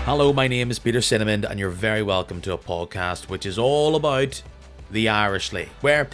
Hello, my name is Peter Cinnamon, and you're very welcome to a podcast which is all about the Irish League, where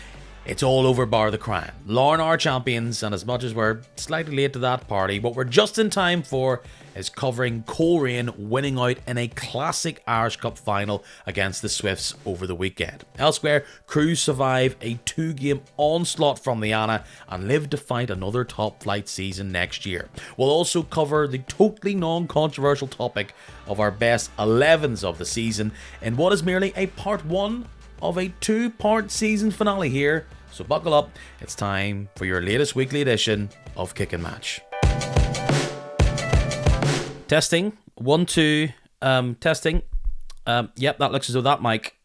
it's all over bar the crown. Lorne are champions, and as much as we're slightly late to that party, what we're just in time for is covering Coleraine winning out in a classic Irish Cup final against the Swifts over the weekend. Elsewhere, Crews survive a 2-game onslaught from the Annagh and live to fight another top flight season next year. We'll also cover the totally non-controversial topic of our best 11s of the season in what is merely a part 1 of a 2-part season finale here. So buckle up, it's time for your latest weekly edition of Kick and Match. Testing, 1, 2, testing. Yep, that looks as though that mic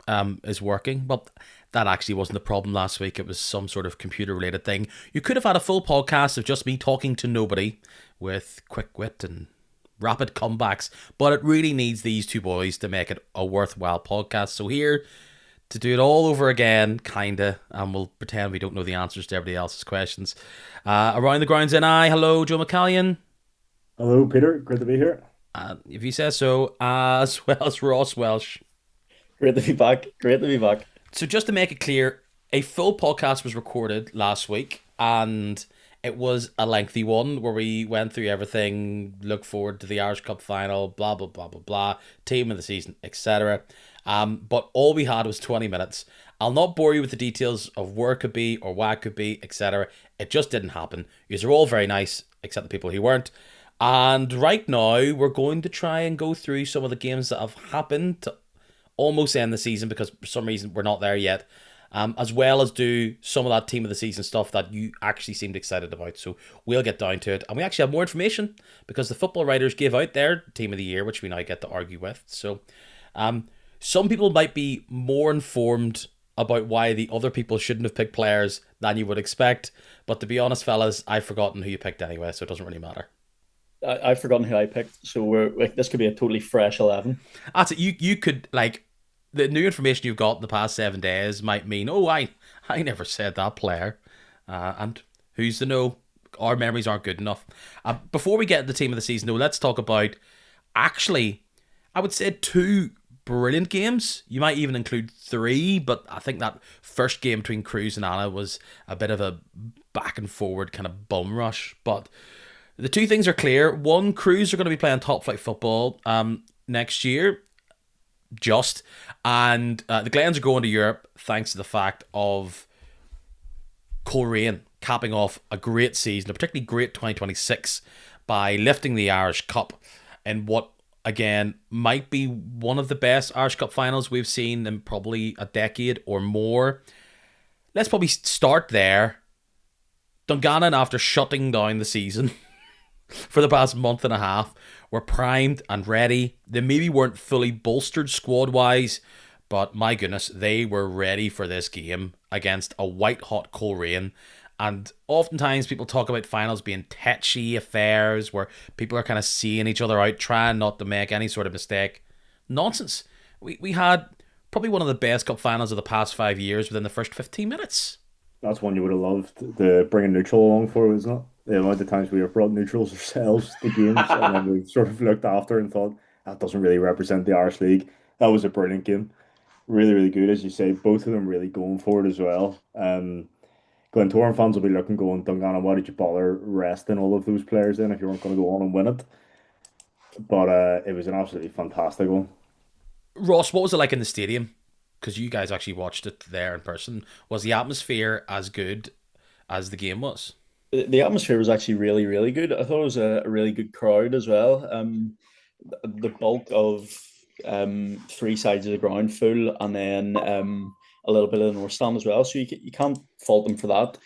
is working, but that actually wasn't the problem last week. It was some sort of computer-related thing. You could have had a full podcast of just me talking to nobody with quick wit and rapid comebacks, but it really needs these two boys to make it a worthwhile podcast. So here to do it all over again, kinda, and we'll pretend we don't know the answers to everybody else's questions. Around the grounds in hello, Joe McCallion. Hello, Peter. Great to be here. If you say so, as well as Ross Welsh. Great to be back. Great to be back. So just to make it clear, a full podcast was recorded last week, and it was a lengthy one where we went through everything, look forward to the Irish Cup final, blah, blah, blah, blah, blah, team of the season, etc. But all we had was 20 minutes. I'll not bore you with the details of where it could be or why it could be, etc. It just didn't happen. These are all very nice, except the people who weren't. And right now, we're going to try and go through some of the games that have happened to almost end the season, because for some reason we're not there yet, as well as do some of that team of the season stuff that you actually seemed excited about. So we'll get down to it. And we actually have more information because the football writers gave out their team of the year, which we now get to argue with. So some people might be more informed about why the other people shouldn't have picked players than you would expect. But to be honest, fellas, I've forgotten who you picked anyway, so it doesn't really matter. I've forgotten who I picked, so this could be a totally fresh 11. That's it. You could, like, the new information you've got in the past 7 days might mean, oh, I never said that player. And who's to know? Our memories aren't good enough. Before we get to the team of the season, though, let's talk about, actually, I would say 2 brilliant games. You might even include 3, but I think that first game between Crews and Annagh was a bit of a back and forward kind of bum rush. But the 2 things are clear. 1, Crews are going to be playing top flight football next year. And the Glens are going to Europe thanks to the fact of Coleraine capping off a great season, a particularly great 2026, by lifting the Irish Cup in what, again, might be one of the best Irish Cup finals we've seen in probably a decade or more. Let's probably start there. Dungannon, after shutting down the season for the past month and a half, were primed and ready. They maybe weren't fully bolstered squad-wise, but my goodness, they were ready for this game against a white-hot Coleraine. And oftentimes people talk about finals being tetchy affairs where people are kind of seeing each other out, trying not to make any sort of mistake. Nonsense. We had probably one of the best cup finals of the past 5 years within the first 15 minutes. That's one you would have loved to bring a neutral along for, wasn't it? The amount of times we have brought neutrals ourselves to games and then we sort of looked after and thought, that doesn't really represent the Irish League. That was a brilliant game. Really, really good, as you say. Both of them really going for it as well. Glentoran fans will be looking, going, Dungannon, why did you bother resting all of those players then if you weren't going to go on and win it? But it was an absolutely fantastic one. Ross, what was it like in the stadium? Because you guys actually watched it there in person. Was the atmosphere as good as the game was? The atmosphere was actually really, really good. I thought it was a really good crowd as well. The bulk of 3 sides of the ground full, and then a little bit of the North Stand as well. So you can't fault them for that.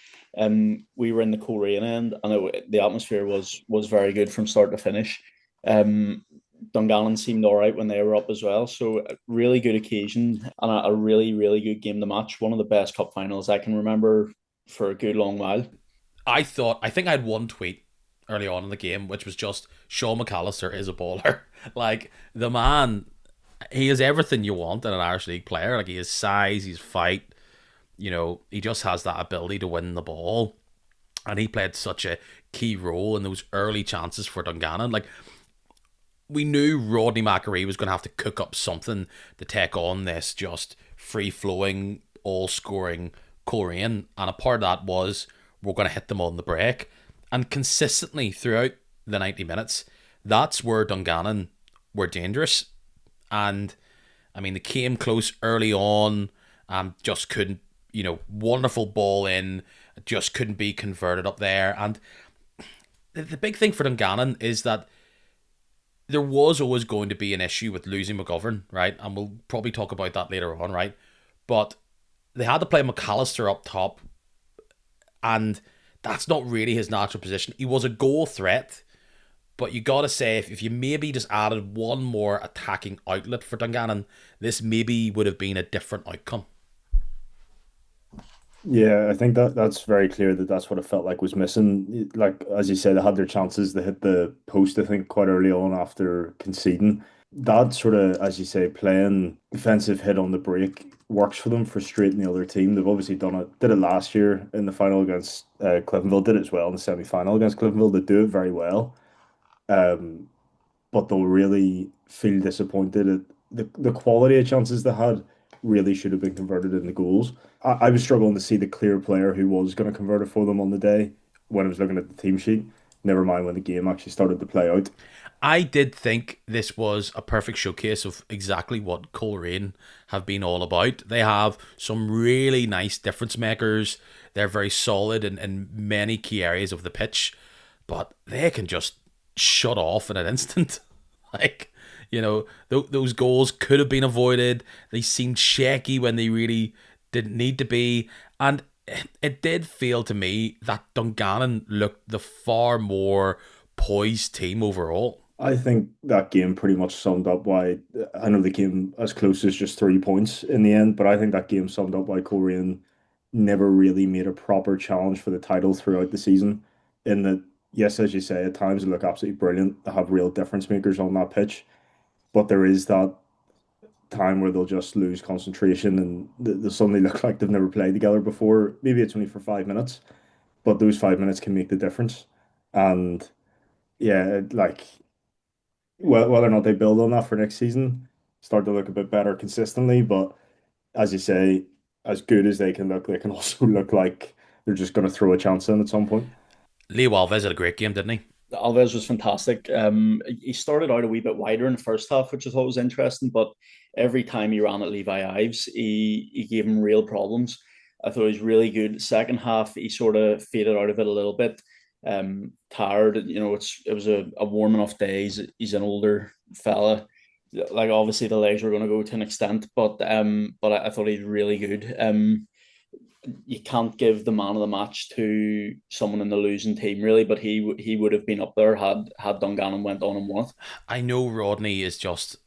We were in the Coleraine end, and the atmosphere was very good from start to finish. Dungannon seemed all right when they were up as well. So a really good occasion and a really, really good game to match. One of the best cup finals I can remember for a good long while. I think I had one tweet early on in the game, which was just, Sean McAllister is a baller. Like, the man, he is everything you want in an Irish League player. Like, he has size, he's fight, he just has that ability to win the ball. And he played such a key role in those early chances for Dungannon. Like, we knew Rodney McAree was going to have to cook up something to take on this just free-flowing, all-scoring Coleraine. And a part of that was we're going to hit them on the break. And consistently throughout the 90 minutes, that's where Dungannon were dangerous. And, I mean, they came close early on, just couldn't, wonderful ball in, just couldn't be converted up there. And the big thing for Dungannon is that there was always going to be an issue with losing McGovern, right? And we'll probably talk about that later on, right? But they had to play McAllister up top, and that's not really his natural position. He was a goal threat, but you got to say, if you maybe just added one more attacking outlet for Dungannon, this maybe would have been a different outcome. Yeah, I think that's very clear that that's what it felt like was missing. Like as you said, they had their chances. They hit the post, I think, quite early on after conceding. That sort of, as you say, playing defensive hit on the break works for them, frustrating the other team. They've obviously done it. Did it last year in the final against Cliftonville. Did it as well in the semi-final against Cliftonville. They do it very well. Um, but they'll really feel disappointed at the quality of chances they had really should have been converted into goals. I was struggling to see the clear player who was going to convert it for them on the day when I was looking at the team sheet. Never mind when the game actually started to play out. I did think this was a perfect showcase of exactly what Coleraine have been all about. They have some really nice difference makers. They're very solid in many key areas of the pitch, but they can just shut off in an instant. Like, those goals could have been avoided. They seemed shaky when they really didn't need to be. And it did feel to me that Dungannon looked the far more poised team overall. I think that game pretty much summed up why I know they came as close as just 3 points in the end, but I think that game summed up why Coleraine never really made a proper challenge for the title throughout the season. In that, yes, as you say, at times they look absolutely brilliant. They have real difference makers on that pitch, but there is that time where they'll just lose concentration and they suddenly look like they've never played together before. Maybe it's only for 5 minutes, but those 5 minutes can make the difference. And yeah, like whether or not they build on that for next season, start to look a bit better consistently. But as you say, as good as they can look, they can also look like they're just going to throw a chance in at some point. Leo Alves had a great game, didn't he? Alves was fantastic. He started out a wee bit wider in the first half, which I thought was interesting, but every time he ran at Levi Ives, he gave him real problems. I thought he was really good. Second half, he sort of faded out of it a little bit. Tired, it was a warm enough day. He's an older fella. Like obviously the legs were going to go to an extent, but I thought he's really good. You can't give the man of the match to someone in the losing team really, but he would have been up there had Dungannon went on and won it. I know Rodney is just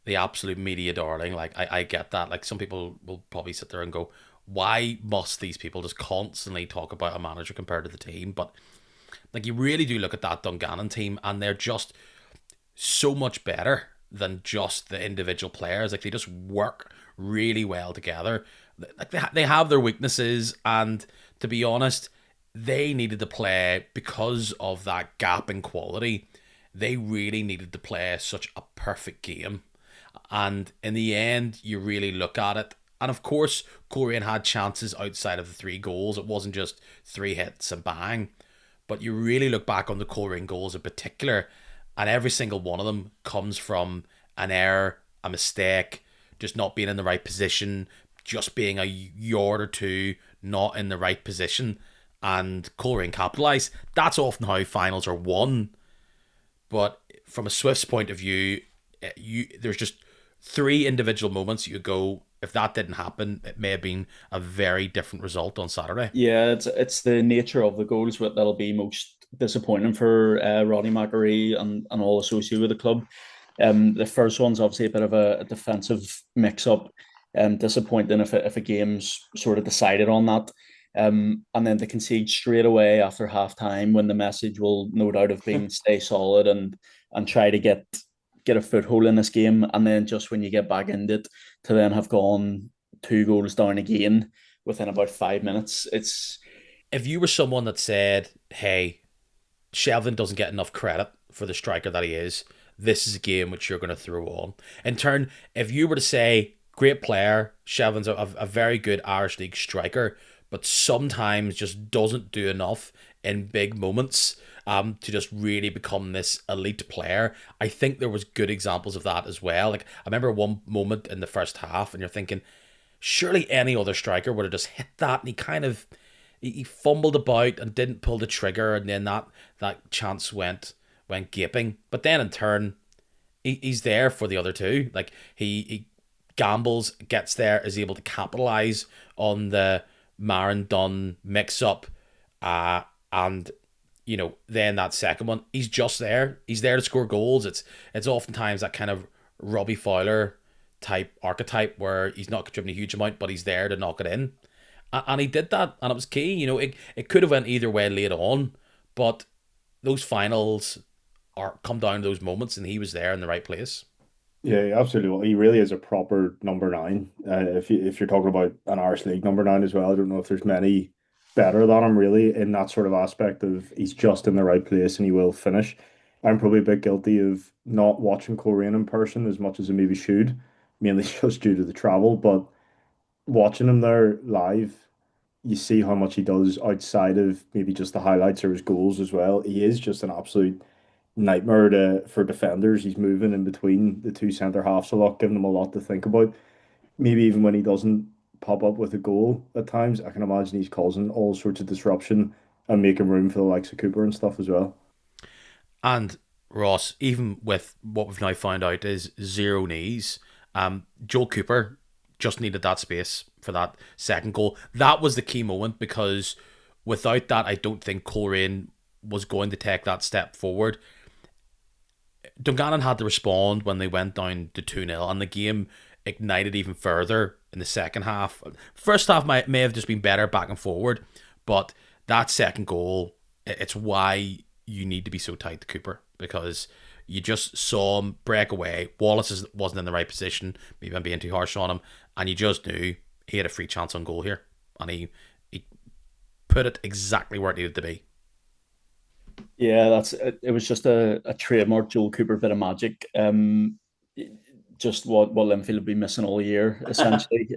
the absolute media darling. Like I get that. Like some people will probably sit there and go, why must these people just constantly talk about a manager compared to the team? But like you really do look at that Dungannon team and they're just so much better than just the individual players. Like they just work really well together. Like they have their weaknesses, and to be honest, they needed to play because of that gap in quality. They really needed to play such a perfect game, and in the end, you really look at it. And of course, Coleraine had chances outside of the 3 goals. It wasn't just 3 hits and bang. But you really look back on the Coleraine goals in particular, and every single one of them comes from an error, a mistake, just not being in the right position, just being a yard or two not in the right position, and Coleraine capitalise. That's often how finals are won. But from a Swifts point of view, there's just 3 individual moments you go, if that didn't happen, it may have been a very different result on Saturday. Yeah, it's the nature of the goals that'll be most disappointing for Rodney McAree and all associated with the club. The first one's obviously a bit of a defensive mix-up, disappointing if a game's sort of decided on that. And then they concede straight away after half time when the message will no doubt have been stay solid and try to get a foothold in this game. And then just when you get back into it, to then have gone 2 goals down again within about 5 minutes. It's If you were someone that said, hey, Shelvin doesn't get enough credit for the striker that he is, this is a game which you're going to throw on. In turn, if you were to say, great player, Shevlin's a very good Irish League striker, but sometimes just doesn't do enough in big moments to just really become this elite player. I think there was good examples of that as well. Like, I remember one moment in the first half, and you're thinking, surely any other striker would have just hit that, and he fumbled about and didn't pull the trigger, and then that chance went gaping. But then in turn, he's there for the other two. Like, he gambles, gets there, is able to capitalize on the Marin Dunn mix up, and then that second one, he's just there. He's there to score goals. It's oftentimes that kind of Robbie Fowler type archetype where he's not contributing a huge amount, but he's there to knock it in. And he did that, and it was key. It could have went either way late on, but those finals come down to those moments, and he was there in the right place. Yeah, absolutely. He really is a proper number nine. If you're talking about an Irish League number nine as well, I don't know if there's many better than him really in that sort of aspect of he's just in the right place and he will finish. I'm probably a bit guilty of not watching Coleraine in person as much as I maybe should, mainly just due to the travel. But watching him there live, you see how much he does outside of maybe just the highlights or his goals as well. He is just an absolute nightmare for defenders. He's moving in between the two centre halves a lot, giving them a lot to think about. Maybe even when he doesn't pop up with a goal at times, I can imagine he's causing all sorts of disruption and making room for the likes of Cooper and stuff as well. And Ross, even with what we've now found out is zero knees, Joel Cooper just needed that space for that second goal. That was the key moment, because without that, I don't think Coleraine was going to take that step forward. Dungannon had to respond when they went down to 2-0, and the game ignited even further in the second half. First half may have just been better back and forward, but that second goal, it's why you need to be so tight to Cooper, because you just saw him break away. Wallace wasn't in the right position. Maybe I'm being too harsh on him, and you just knew he had a free chance on goal here, and he put it exactly where it needed to be. Yeah, it was just a trademark Joel Cooper bit of magic. Just what Linfield have been missing all year, essentially.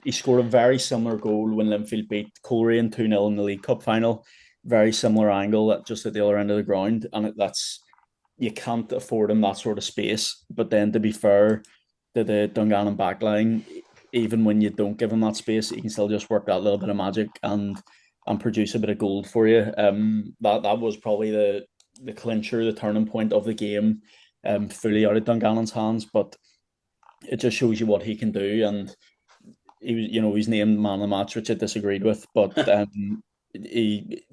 He scored a very similar goal when Linfield beat Coleraine 2-0 in the League Cup final. Very similar angle, just at the other end of the ground, and you can't afford him that sort of space. But then, to be fair to the Dungannon backline, even when you don't give him that space, he can still just work that little bit of magic and produce a bit of gold for you. That was probably the clincher, the turning point of the game, fully out of Dungannon's hands. But it just shows you what he can do. And he's named man of the match, which I disagreed with, but he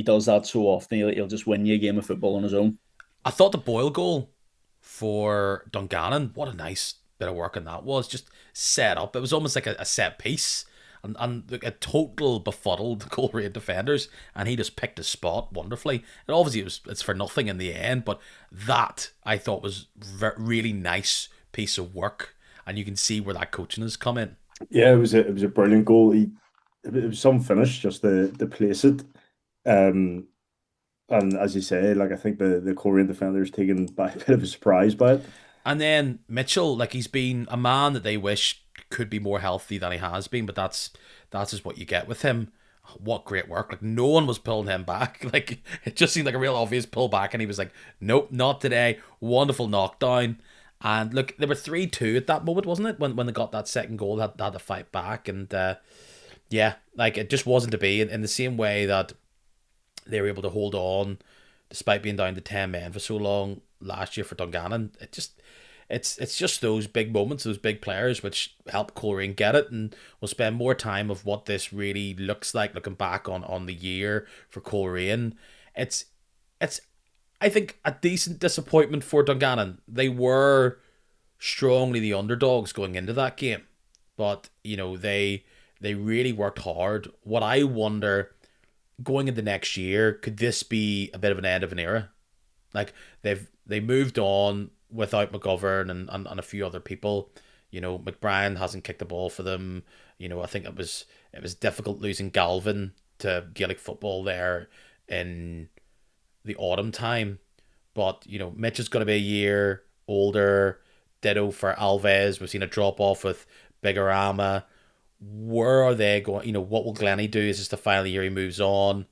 does that so often. He'll just win you a game of football on his own. I thought the Boyle goal for Dungannon, what a nice bit of work on that was. Just set up. It was almost like a set piece. And a total befuddled Coleraine defenders, and he just picked his spot wonderfully. And obviously it's for nothing in the end, but that I thought was really nice piece of work, and you can see where that coaching has come in. Yeah, it was a brilliant goal. It was some finish just to place it. And as you say, like, I think the Coleraine defenders taken by a bit of a surprise by it. And then Mitchell, like, he's been a man that they wish could be more healthy than he has been, but that's just what you get with him. What great work. Like, no one was pulling him back. Like, it just seemed like a real obvious pull back, and he was like, nope, not today. Wonderful knockdown. And look, they were 3-2 at that moment, wasn't it? When they got that second goal, they had to fight back. And yeah, like, it just wasn't to be in the same way that they were able to hold on despite being down to 10 men for so long last year for Dungannon. It's just those big moments, those big players, which help Coleraine get it, and we'll spend more time of what this really looks like looking back on the year for Coleraine. It's I think a decent disappointment for Dungannon. They were strongly the underdogs going into that game, but they really worked hard. What I wonder, going into next year, could this be a bit of an end of an era? Like, they moved on without McGovern and a few other people. McBrien hasn't kicked the ball for them. I think it was difficult losing Galvin to Gaelic football there in the autumn time. But, Mitch is going to be a year older. Ditto for Alves. We've seen a drop off with Bigorama. Where are they going? What will Glennie do? Is this the final year he moves on?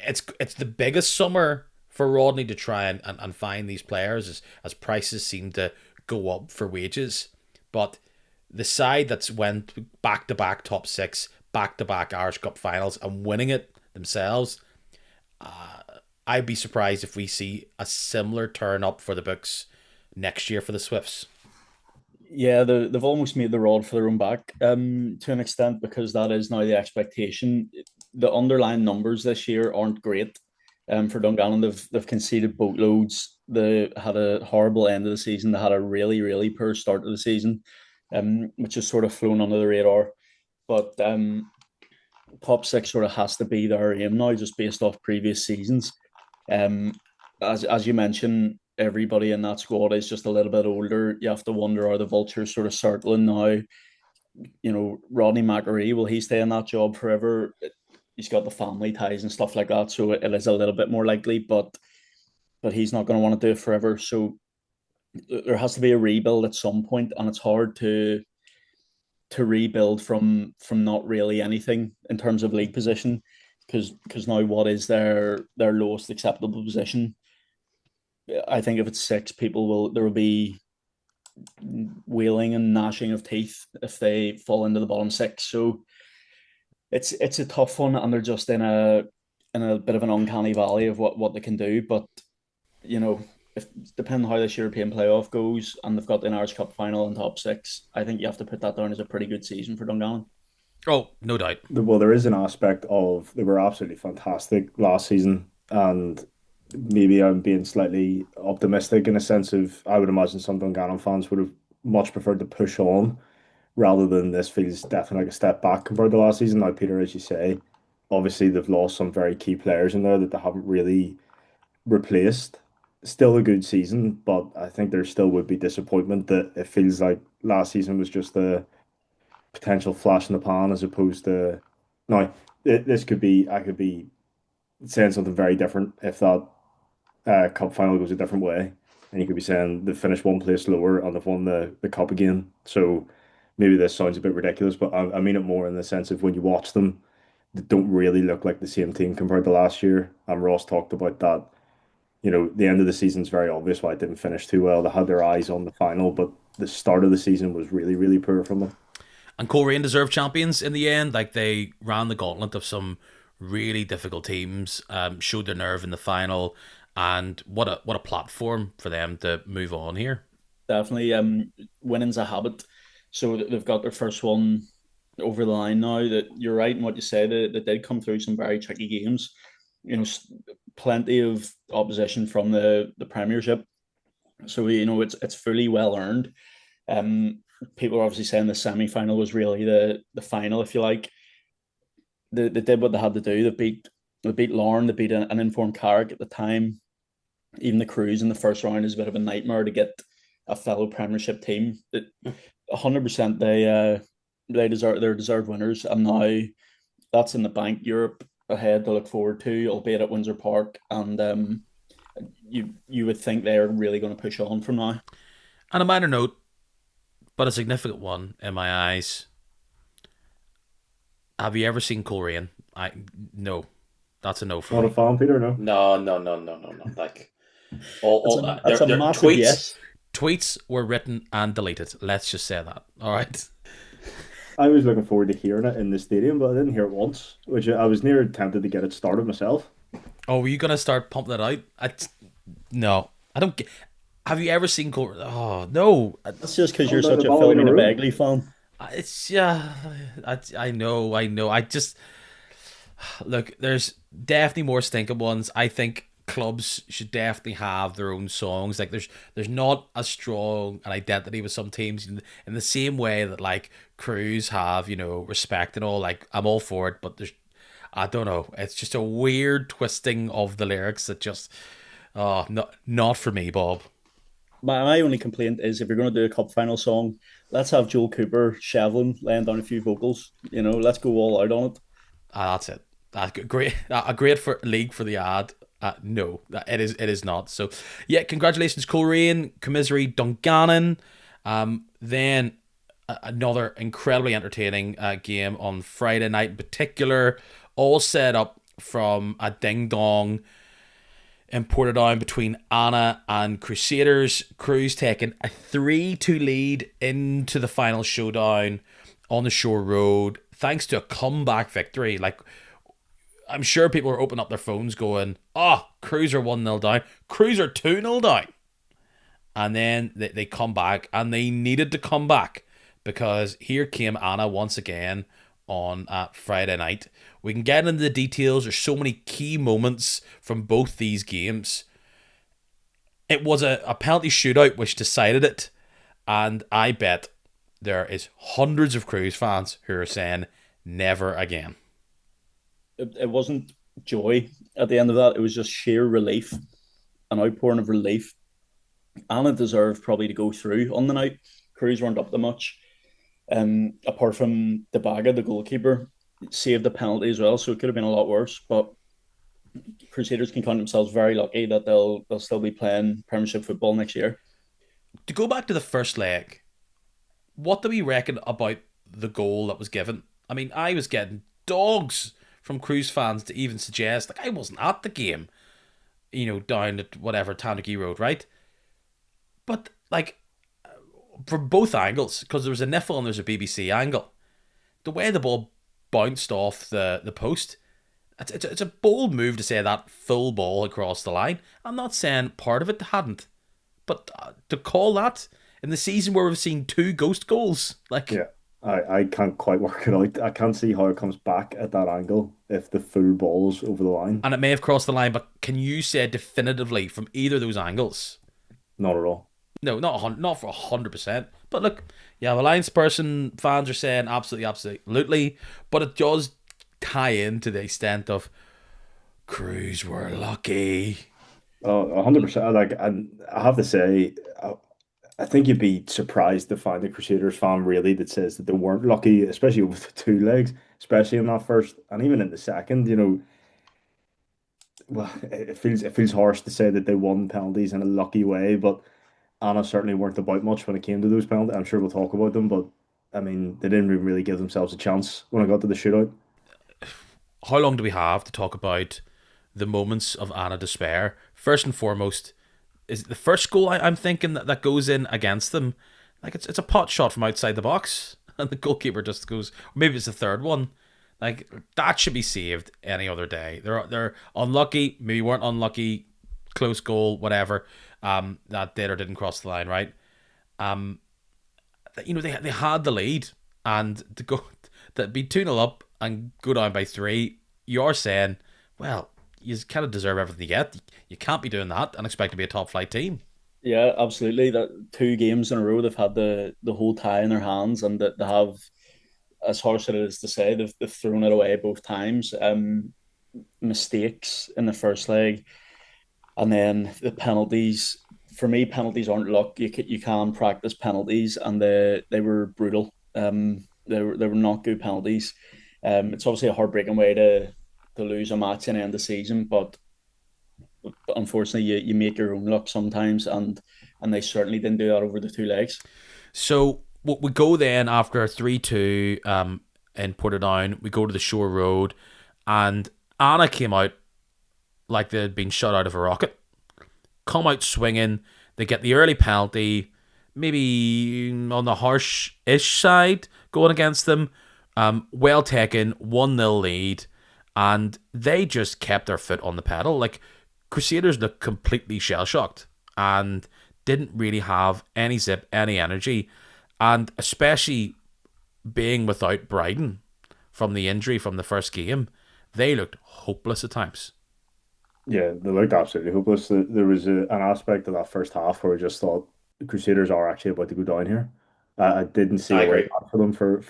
It's the biggest summer for Rodney to try and find these players as prices seem to go up for wages. But the side that's went back to back top six, back to back Irish Cup finals and winning it themselves, I'd be surprised if we see a similar turn up for the books next year for the Swifts. Yeah, they've almost made the rod for their own back to an extent, because that is now the expectation. The underlying numbers this year aren't great for Dungannon. They've conceded boatloads. They had a horrible end of the season. They had a really, really poor start of the season, which has sort of flown under the radar. But top six sort of has to be their aim now, just based off previous seasons. As you mentioned, everybody in that squad is just a little bit older. You have to wonder, are the vultures sort of circling now? Rodney McAree, will he stay in that job forever? He's got the family ties and stuff like that, so it is a little bit more likely, but he's not going to want to do it forever. So there has to be a rebuild at some point, and it's hard to rebuild from not really anything in terms of league position, because now what is their lowest acceptable position? I think if it's six, there will be wailing and gnashing of teeth if they fall into the bottom six. So it's a tough one, and they're just in a bit of an uncanny valley of what they can do. But if depending on how this European playoff goes, and they've got an Irish Cup final and top six, I think you have to put that down as a pretty good season for Dungannon. Oh, no doubt. Well, there is an aspect of they were absolutely fantastic last season, and maybe I'm being slightly optimistic in a sense of I would imagine some Dungannon fans would have much preferred to push on rather than this feels definitely like a step back compared to last season. Now, Peter, as you say, obviously they've lost some very key players in there that they haven't really replaced. Still a good season, but I think there still would be disappointment that it feels like last season was just a potential flash in the pan as opposed to now. This could be I could be saying something very different if that cup final goes a different way, and you could be saying they finished one place lower and they've won the cup again. So maybe this sounds a bit ridiculous, but I mean it more in the sense of when you watch them, they don't really look like the same team compared to last year. And Ross talked about that. The end of the season is very obvious why it didn't finish too well. They had their eyes on the final, but the start of the season was really, really poor from them. And Coleraine deserved champions in the end. Like, they ran the gauntlet of some really difficult teams, showed their nerve in the final, and what a platform for them to move on here. Definitely, winning's a habit. So they've got their first one over the line now. That you're right in what you said. They did come through some very tricky games. Plenty of opposition from the Premiership. So it's fully well earned. People are obviously saying the semi-final was really the final, if you like. They did what they had to do. They beat Lauren. They beat an informed Carrick at the time. Even the Cruise in the first round is a bit of a nightmare to get a fellow Premiership team. 100% they deserve, they're deserved winners, and now that's in the bank. Europe ahead to look forward to, albeit at Windsor Park, and you would think they're really going to push on from now. On a minor note, but a significant one in my eyes, have you ever seen Coleraine? No, that's a no for Not me. a fan, Peter, no? No. Like, all that's a massive tweets, yes. Tweets were written and deleted. Let's just say that. All right. I was looking forward to hearing it in the stadium, but I didn't hear it once, which I was near tempted to get it started myself. Oh, were you gonna start pumping it out? No, I don't. Have you ever seen Coleraine? Oh no. That's just because you're such a Philomena Begley fan. It's I know. I just look. There's definitely more stinking ones. I think clubs should definitely have their own songs. Like there's not as strong an identity with some teams in the same way that like Crews have, respect and all. Like, I'm all for it, but I don't know. It's just a weird twisting of the lyrics that just not for me, Bob. My only complaint is if you're going to do a cup final song, let's have Joel Cooper Shevlin laying down a few vocals. Let's go all out on it. That's it. Great. A great for league for the ad. No, it is not. So, yeah, congratulations, Coleraine, commiserate Dungannon. Then another incredibly entertaining game on Friday night in particular, all set up from a ding dong in Portadown between Annagh and Crusaders. Crews taking a 3-2 lead into the final showdown on the Shore Road thanks to a comeback victory. Like, I'm sure people are opening up their phones going, oh, Crews are 1-0 down, Crews are 2-0 down. And then they come back, and they needed to come back because here came Annagh once again on Friday night. We can get into the details. There's so many key moments from both these games. It was a penalty shootout which decided it, and I bet there is hundreds of Crews fans who are saying never again. It wasn't joy at the end of that. It was just sheer relief, an outpouring of relief. Annagh deserved probably to go through on the night. Crews weren't up to much. Apart from the Baga, the goalkeeper, saved the penalty as well, so it could have been a lot worse. But Crusaders can count themselves very lucky that they'll still be playing Premiership football next year. To go back to the first leg, what do we reckon about the goal that was given? I mean, I was getting dogs from Crews fans to even suggest, like, I wasn't at the game, down at whatever, Tandragee Road, right? But, like, from both angles, because there was a Niffle and there's a BBC angle, the way the ball bounced off the post, it's a bold move to say that full ball across the line. I'm not saying part of it hadn't, but to call that in the season where we've seen two ghost goals, like, Yeah, I can't quite work it out. I can't see how it comes back at that angle if the full ball's over the line. and it may have crossed the line, but can you say definitively from either of those angles? Not at all. No, not for 100%. But look, yeah, Alliance person fans are saying absolutely, absolutely. But it does tie into the extent of Crews were lucky. Oh, 100%. Like, and I have to say, I think you'd be surprised to find a Crusaders fan really that says that they weren't lucky, especially with the two legs, especially in that first and even in the second. Well, it feels harsh to say that they won penalties in a lucky way, but Anna certainly weren't about much when it came to those penalties. I'm sure we'll talk about them, but I mean, they didn't even really give themselves a chance when I got to the shootout. How long do we have to talk about the moments of Anna despair? First and foremost, is the first goal I'm thinking that goes in against them. Like, it's a pot shot from outside the box, and the goalkeeper just goes. Or maybe it's the third one. Like, that should be saved any other day. They're unlucky. Maybe weren't unlucky. Close goal, whatever. That did or didn't cross the line, right? Um, they had the lead, and to be 2-0 up and go down by three. You're saying, well, you kind of deserve everything you get. You can't be doing that and expect to be a top flight team. Yeah, absolutely. That 2 games in a row they've had the whole tie in their hands, and that they have, as harsh as it is to say, they've thrown it away both times. Mistakes in the first leg, and then the penalties. For me, penalties aren't luck. You can practice penalties, and they were brutal. They were not good penalties. It's obviously a heartbreaking way to lose a match and end the season, but unfortunately, you make your own luck sometimes, and they certainly didn't do that over the 2 legs. So we go then after 3-2 in Portadown. We go to the Shore Road, and Anna came out like they'd been shot out of a rocket. Come out swinging. They get the early penalty, maybe on the harsh-ish side going against them. Well taken, 1-0 lead, and they just kept their foot on the pedal. Like, Crusaders looked completely shell-shocked and didn't really have any zip, any energy, and especially being without Bryden from the injury from the first game, they looked hopeless at times. Yeah, they looked absolutely hopeless. There was an aspect of that first half where I just thought the Crusaders are actually about to go down here. I didn't see I a way agree. back for them for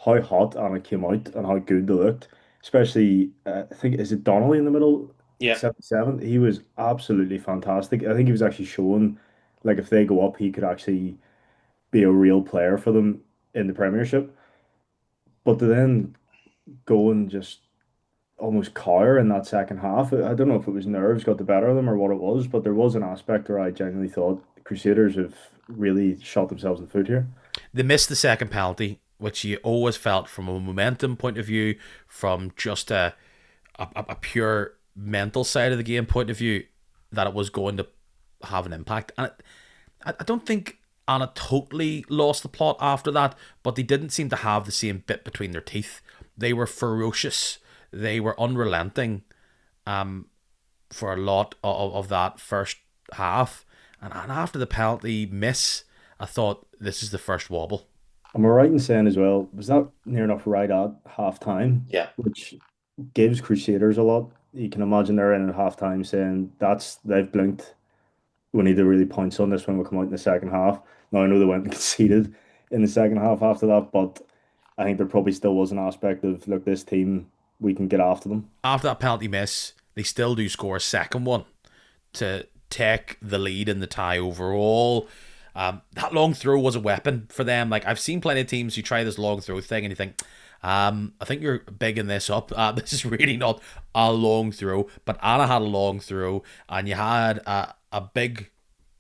how hot Anna came out and how good they looked. Especially, I think is it Donnelly in the middle, Yeah, 77. He was absolutely fantastic. I think he was actually showing like if they go up, he could actually be a real player for them in the Premiership. But to then go and just almost cower in that second half. I don't know if it was nerves got the better of them or what it was, but there was an aspect where I genuinely thought the Crusaders have really shot themselves in the foot here. They missed the second penalty, which you always felt from a momentum point of view, from just a pure mental side of the game point of view, that it was going to have an impact. And I don't think Anna totally lost the plot after that, but they didn't seem to have the same bit between their teeth. They were ferocious. They were unrelenting for a lot of that first half. And after the penalty miss, I thought this is the first wobble. Am I right in saying as well, was that near enough right at half time, Yeah. which gives Crusaders a lot? You can imagine they're in at half time saying they've blinked. We need to really pounce on this when we come out in the second half. Now I know they went and conceded in the second half after that, but I think there probably still was an aspect of look, this team, we can get after them. After that penalty miss, they still do score a second one to take the lead in the tie overall. That long throw was a weapon for them. Like, I've seen plenty of teams who try this long throw thing and you think, I think you're bigging this up. This is really not a long throw. But Anna had a long throw, and you had a big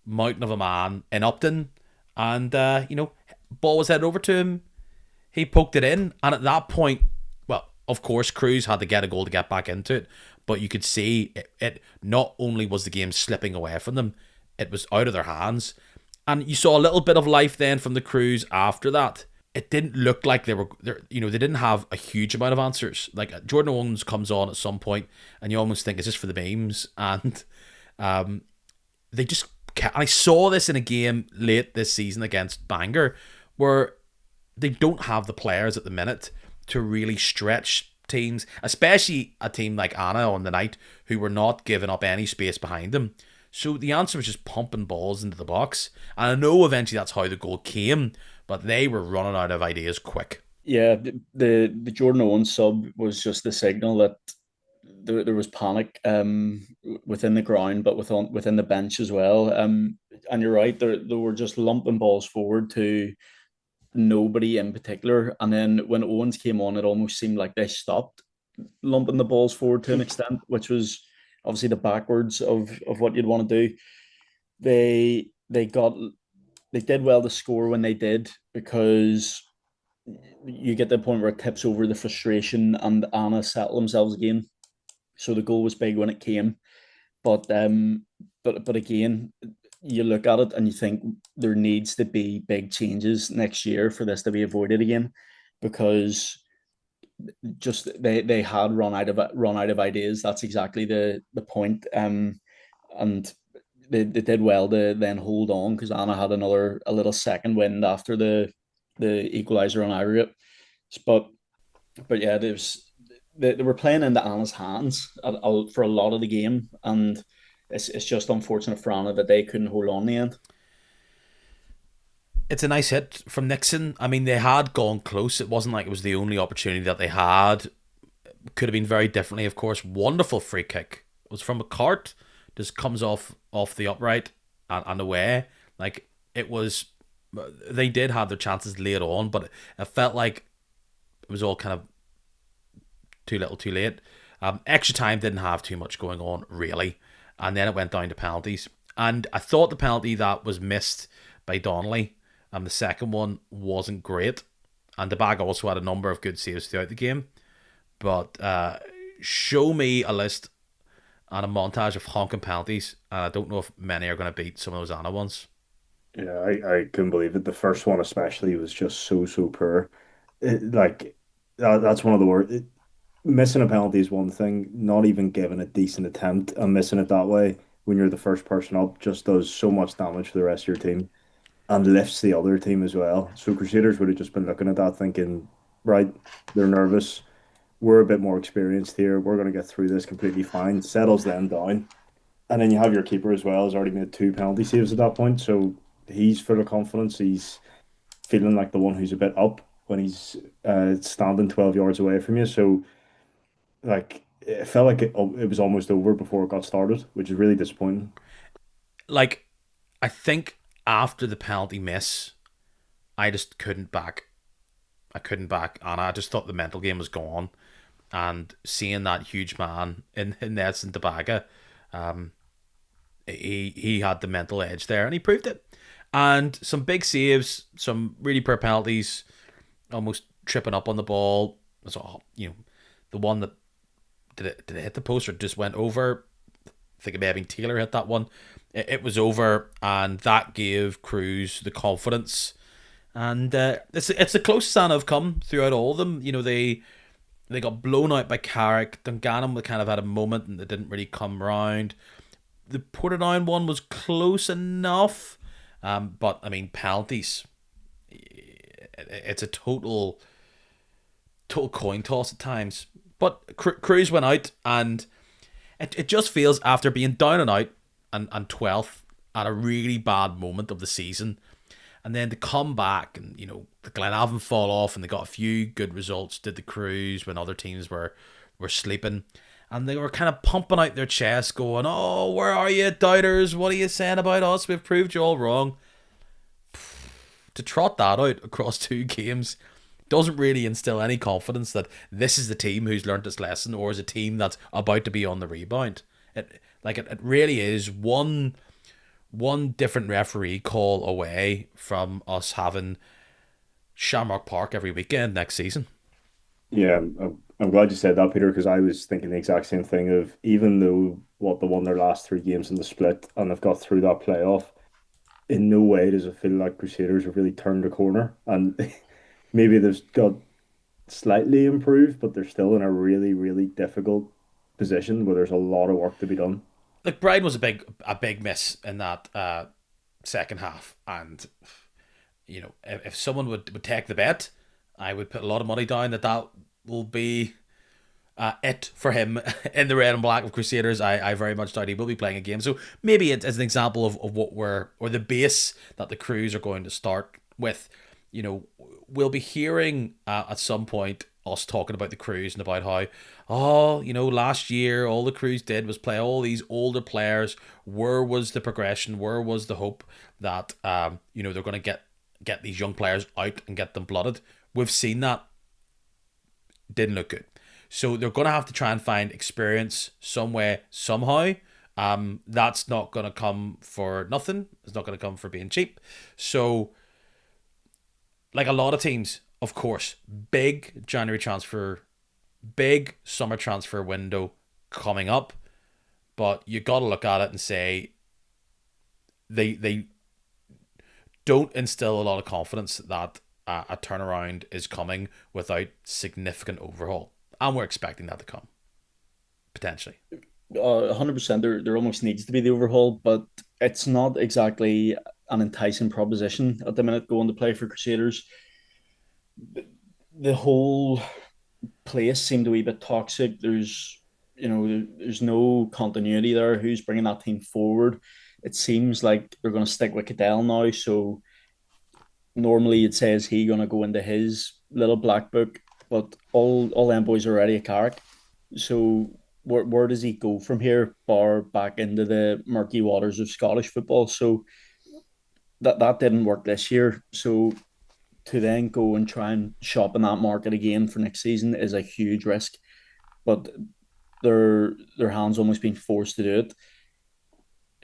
mountain of a man in Upton, and ball was headed over to him. He poked it in, and at that point, well, of course, Cruz had to get a goal to get back into it, but you could see it not only was the game slipping away from them, it was out of their hands. And you saw a little bit of life then from the Crews after that. It didn't look like they didn't have a huge amount of answers. Like, Jordan Owens comes on at some point, and you almost think, is this for the memes? And they just kept, and I saw this in a game late this season against Bangor, where they don't have the players at the minute to really stretch teams, especially a team like Annagh on the night, who were not giving up any space behind them. So the answer was just pumping balls into the box. And I know eventually that's how the goal came, but they were running out of ideas quick. Yeah, the Jordan Owens sub was just the signal that there was panic within the ground, but within the bench as well. And you're right, they were just lumping balls forward to nobody in particular. And then when Owens came on, it almost seemed like they stopped lumping the balls forward to an extent, which was obviously the backwards of what you'd want to do. They did well to score when they did, because you get to the point where it tips over the frustration, and Annagh settled themselves again. So the goal was big when it came. But again, you look at it and you think there needs to be big changes next year for this to be avoided again, because just they had run out of ideas. That's exactly the point. And they did well to then hold on, because Annagh had a little second wind after the equaliser on aggregate. But yeah, they were playing into Anna's hands for a lot of the game, and it's just unfortunate for Annagh that they couldn't hold on in the end. It's a nice hit from Nixon. I mean, they had gone close. It wasn't like it was the only opportunity that they had. Could have been very differently, of course. Wonderful free kick. It was from a cart. Just comes off the upright and away. Like, it was... They did have their chances later on, but it felt like it was all kind of too little too late. Extra time didn't have too much going on, really. And then it went down to penalties. And I thought the penalty that was missed by Donnelly, the second one, wasn't great. And the bag also had a number of good saves throughout the game. But show me a list and a montage of honking penalties, and I don't know if many are going to beat some of those Annagh ones. Yeah, I couldn't believe it. The first one especially was just so poor. That's one of the worst. Missing a penalty is one thing. Not even giving a decent attempt and missing it that way when you're the first person up just does so much damage for the rest of your team and lifts the other team as well. So Crusaders would have just been looking at that thinking, right, they're nervous. We're a bit more experienced here. We're going to get through this completely fine. Settles them down. And then you have your keeper as well, who's already made 2 penalty saves at that point. So he's full of confidence. He's feeling like the one who's a bit up when he's standing 12 yards away from you. So, like, it felt like it was almost over before it got started, which is really disappointing. Like, I think after the penalty miss, I just couldn't back. I couldn't back Annagh. I just thought the mental game was gone. and seeing that huge man in Nelson Tabaga, he had the mental edge there, and he proved it. And some big saves, some really poor penalties, almost tripping up on the ball. So, the one that did it hit the post or just went over? I think it may have been Taylor hit that one. It was over, and that gave Cruz the confidence. And it's the closest I've come throughout all of them. They got blown out by Carrick. Dungannon kind of had a moment and they didn't really come round. The Portadown one was close enough, but I mean penalties. It's a total coin toss at times. But Cruz went out, and it just feels after being down and out and 12th at a really bad moment of the season, and then to come back and the Glenavon fall off, and they got a few good results. Did the Cruz when other teams were sleeping. And they were kind of pumping out their chest, going, "Oh, where are you, doubters? What are you saying about us? We've proved you all wrong." To trot that out across 2 games doesn't really instill any confidence that this is the team who's learnt its lesson, or is a team that's about to be on the rebound. It really is one different referee call away from us having Shamrock Park every weekend next season. Yeah, I'm glad you said that, Peter, because I was thinking the exact same thing of, even though they won their last 3 games in the split and they've got through that playoff, in no way does it feel like Crusaders have really turned a corner. And maybe they've got slightly improved, but they're still in a really, really difficult position where there's a lot of work to be done. Like, Brian was a big miss in that second half, and if someone would take the bet, I would put a lot of money down that will be it for him in the red and black of Crusaders. I very much doubt he will be playing a game. So maybe it's an example of what or the base that the Crews are going to start with. We'll be hearing at some point us talking about the Crews and about how, last year all the Crews did was play all these older players. Where was the progression? Where was the hope that they're going to get these young players out and get them blooded? We've seen that. Didn't look good. So they're going to have to try and find experience some way, somehow. That's not going to come for nothing. It's not going to come for being cheap. So, like a lot of teams, of course, big January transfer, big summer transfer window coming up. But you got to look at it and say they don't instill a lot of confidence that a turnaround is coming without significant overhaul. And we're expecting that to come, potentially. 100%. There almost needs to be the overhaul, but it's not exactly an enticing proposition at the minute going to play for Crusaders. The whole place seemed to be a bit toxic. There's no continuity there. Who's bringing that team forward? It seems like they're going to stick with Cadell now. So normally it says he going to go into his little black book, but all them boys are already at Carrick. So where does he go from here, bar back into the murky waters of Scottish football? So that didn't work this year. So to then go and try and shop in that market again for next season is a huge risk. But their hands almost being forced to do it.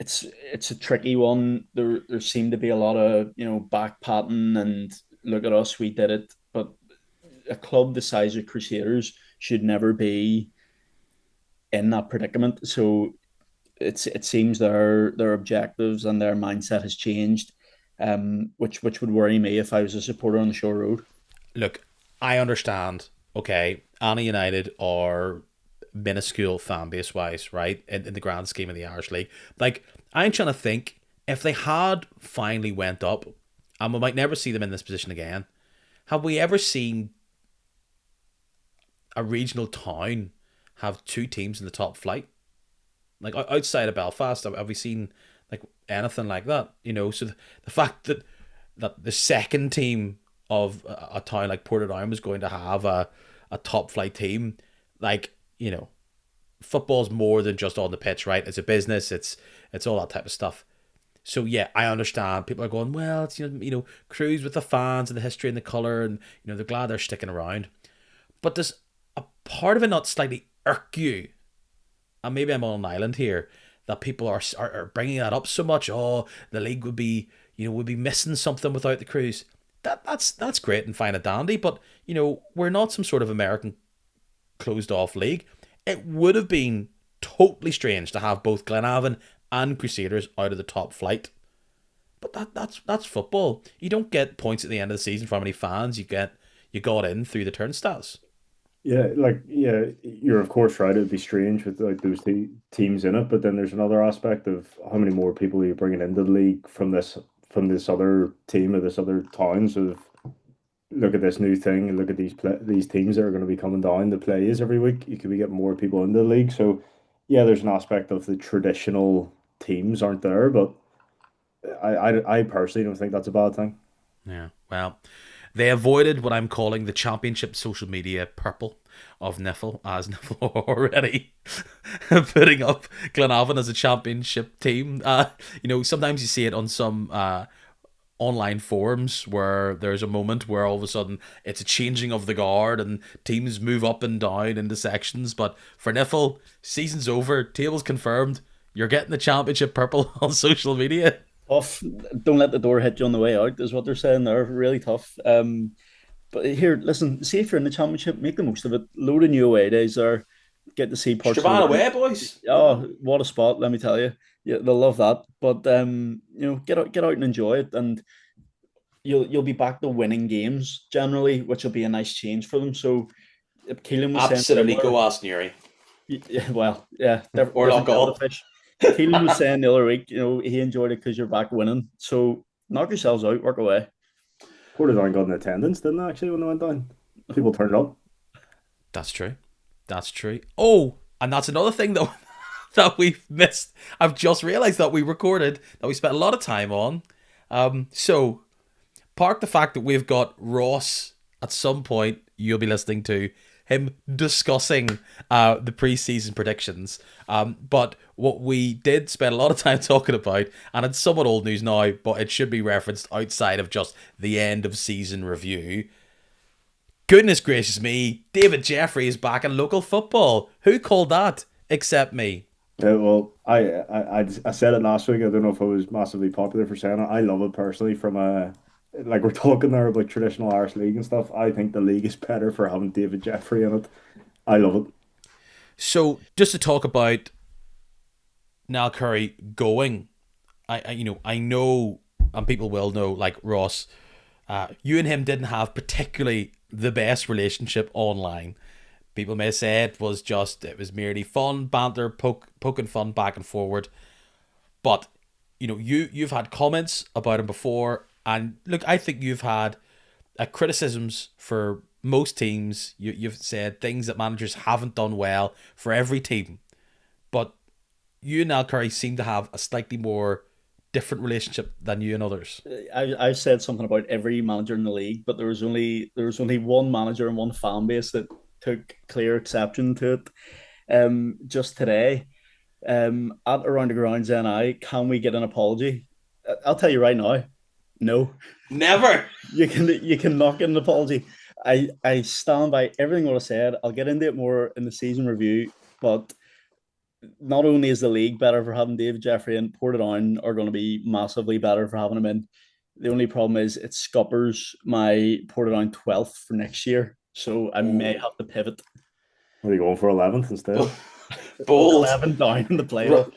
It's a tricky one. There seemed to be a lot of back patting and look at us, we did it. But a club the size of Crusaders should never be in that predicament. So it seems their objectives and their mindset has changed, which would worry me if I was a supporter on the Shore Road. Look, I understand. Okay, Annagh United are minuscule fan base wise, right? In the grand scheme of the Irish League. Like, I'm trying to think, if they had finally went up, and we might never see them in this position again, have we ever seen a regional town have 2 teams in the top flight? Like, outside of Belfast, have we seen like anything like that? So the fact that the second team of a town like Portadown was going to have a top flight team, like, football's more than just on the pitch, right? It's a business. It's all that type of stuff. So yeah, I understand. People are going, well, it's Crews with the fans and the history and the colour, and they're glad they're sticking around. But there's a part of it not slightly irk you? And maybe I'm on an island here, that people are bringing that up so much. Oh, the league would be, would be missing something without the Cruise. That's great and fine and dandy, but we're not some sort of American closed off league. It would have been totally strange to have both Glenavon and Crusaders out of the top flight. But that's football. You don't get points at the end of the season for how many fans you got in through the turnstiles. Yeah, you're of course right. It'd be strange with like those teams in it, but then there's another aspect of how many more people are you bringing into the league from this other team or this other towns of look at this new thing and look at these teams that are going to be coming down to play is every week. You could be getting more people into the league, so yeah, there's an aspect of the traditional teams aren't there, but I personally don't think that's a bad thing. Yeah, well, they avoided what I'm calling the championship social media purple of Niffle, as Niffle already putting up Glenavon as a championship team. Sometimes you see it on some online forums where there's a moment where all of a sudden it's a changing of the guard and teams move up and down into sections. But for Niffle, season's over, table's confirmed. You're getting the championship purple on social media. Tough. Don't let the door hit you on the way out, is what they're saying there. Really tough. But here, listen, see if you're in the championship, make the most of it. Load of new away days there. Get to see parts Strabane of away, boys. Oh, what a spot, let me tell you. Yeah, they'll love that. But get out and enjoy it, and you'll be back to winning games generally, which will be a nice change for them. So Keelan was Absolutely, saying go ask Neri. yeah, well, yeah, Or different kettle all. of fish. Keelan was saying the other week, he enjoyed it because you're back winning. So knock yourselves out, work away. Portadown got in attendance, didn't they, actually, when they went down? People turned up. That's true. That's true. Oh, and that's another thing though that we've missed. I've just realised that we recorded that we spent a lot of time on. So park the fact that we've got Ross at some point. You'll be listening to him discussing the preseason predictions. But what we did spend a lot of time talking about, and it's somewhat old news now, but it should be referenced outside of just the end of season review. Goodness gracious me, David Jeffrey is back in local football. Who called that except me? Well, I said it last week. I don't know if I was massively popular for saying it. I love it personally from a like we're talking there about traditional Irish league and stuff. I think the league is better for having David Jeffrey in it. I love it. So just to talk about Niall Curry going, I know, and people will know, like Ross, you and him didn't have particularly the best relationship online. People may say it was merely fun, banter, poking fun back and forward. But you've had comments about him before, and look, I think you've had criticisms for most teams. You've said things that managers haven't done well for every team, but you and Niall Curry seem to have a slightly more different relationship than you and others. I said something about every manager in the league, but there was only one manager and one fan base that took clear exception to it. Just today, at Around the Grounds NI, can we get an apology? I'll tell you right now, no. Never. You can not get an apology. I stand by everything what I said. I'll get into it more in the season review, but not only is the league better for having David Jeffrey and Portadown are going to be massively better for having him in. The only problem is it scuppers my Portadown 12th for next year, so I may have to pivot. What are you going for 11th instead? Bold. 11 down in the playoff.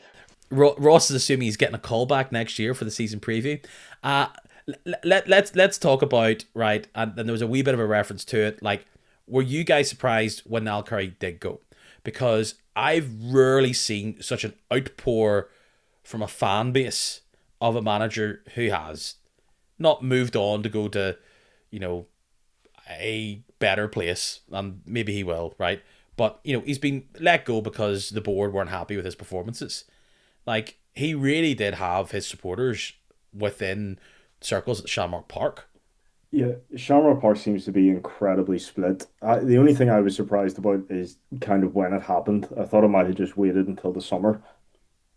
Ross is assuming he's getting a call back next year for the season preview. Let's talk about, right, and then there was a wee bit of a reference to it. Like, were you guys surprised when Niall Curry did go? Because I've rarely seen such an outpour from a fan base of a manager who has not moved on to go to, a better place, and maybe he will, right? But, he's been let go because the board weren't happy with his performances. Like, he really did have his supporters within circles at Shamrock Park. Yeah, Shamrock Park seems to be incredibly split. The only thing I was surprised about is kind of when it happened. I thought it might have just waited until the summer,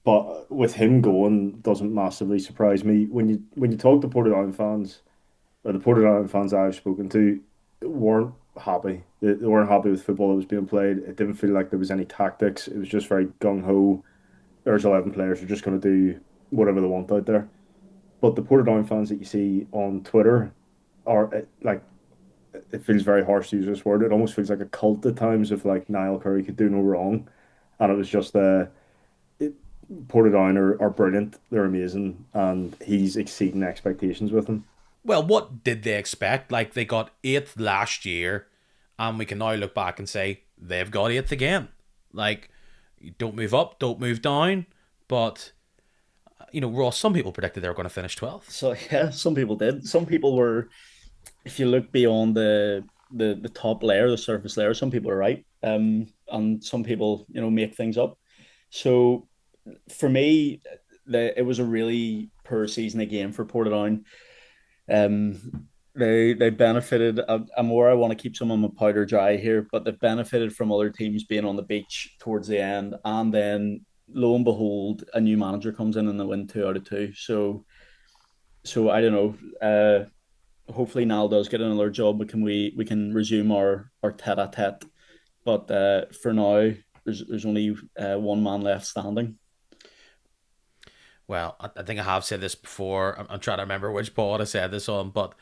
but with him going, doesn't massively surprise me. When you talk to Portadown fans, or the Portadown fans I've spoken to, weren't happy. They weren't happy with football that was being played. It didn't feel like there was any tactics. It was just very gung ho. There's 11 players who are just going to do whatever they want out there. But the Portadown fans that you see on Twitter are like, it feels very harsh to use this word. It almost feels like a cult at times of like Niall Curry could do no wrong. And it was just it, Portadown are brilliant. They're amazing. And he's exceeding expectations with them. Well, what did they expect? Like, they got 8th last year, and we can now look back and say they've got 8th again. Like, don't move up, don't move down. But, Ross, some people predicted they were going to finish 12th. So yeah, some people did. Some people were, if you look beyond the top layer, the surface layer, some people are right. And some people, make things up. So for me, it was a really poor season again for Portadown. They benefited. I'm more. I want to keep some of my powder dry here, but they benefited from other teams being on the beach towards the end, and then lo and behold, a new manager comes in and they win 2 out of 2. So I don't know. Hopefully Niall does get another job, but we can resume our tete a tete. But for now, there's only one man left standing. Well, I think I have said this before. I'm trying to remember which pod I said this on, but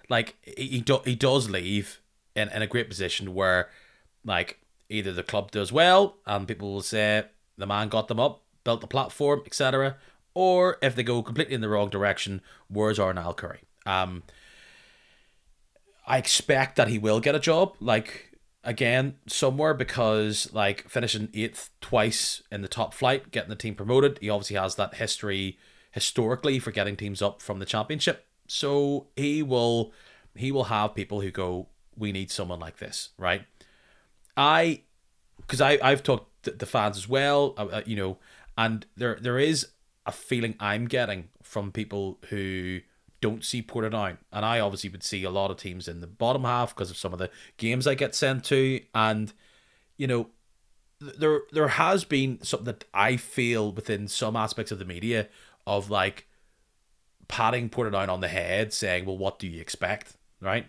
like he does leave in a great position where like either the club does well and people will say the man got them up, built the platform, etc., or if they go completely in the wrong direction, where's our Niall Curry? I expect that he will get a job, like again somewhere, because like finishing 8th twice in the top flight, getting the team promoted, he obviously has that history historically for getting teams up from the championship. So he will have people who go, we need someone like this, right? Because I've talked to the fans as well, and there is a feeling I'm getting from people who don't see Portadown, and I obviously would see a lot of teams in the bottom half because of some of the games I get sent to, and you know there has been something that I feel within some aspects of the media of like patting Portadown on the head, saying, "Well, what do you expect?" Right?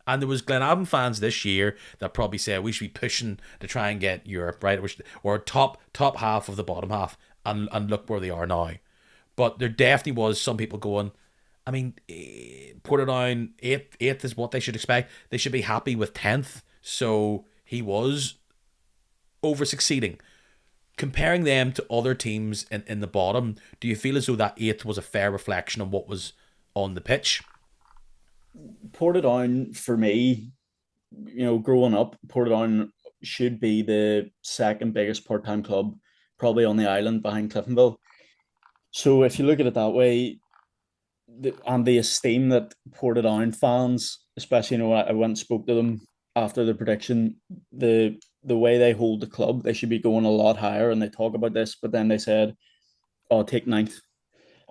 And there was Glenavon fans this year that probably say we should be pushing to try and get Europe, right? Or top half of the bottom half, and look where they are now. But there definitely was some people going, I mean, Portadown eighth is what they should expect. They should be happy with 10th. So he was over succeeding. Comparing them to other teams in the bottom, do you feel as though that 8th was a fair reflection on what was on the pitch? Portadown, for me, growing up, Portadown should be the second biggest part-time club, probably on the island behind Cliftonville. So if you look at it that way, and the esteem that Portadown fans, especially, I went and spoke to them after the prediction, the way they hold the club, they should be going a lot higher, and they talk about this, but then they said, "Oh, take ninth,"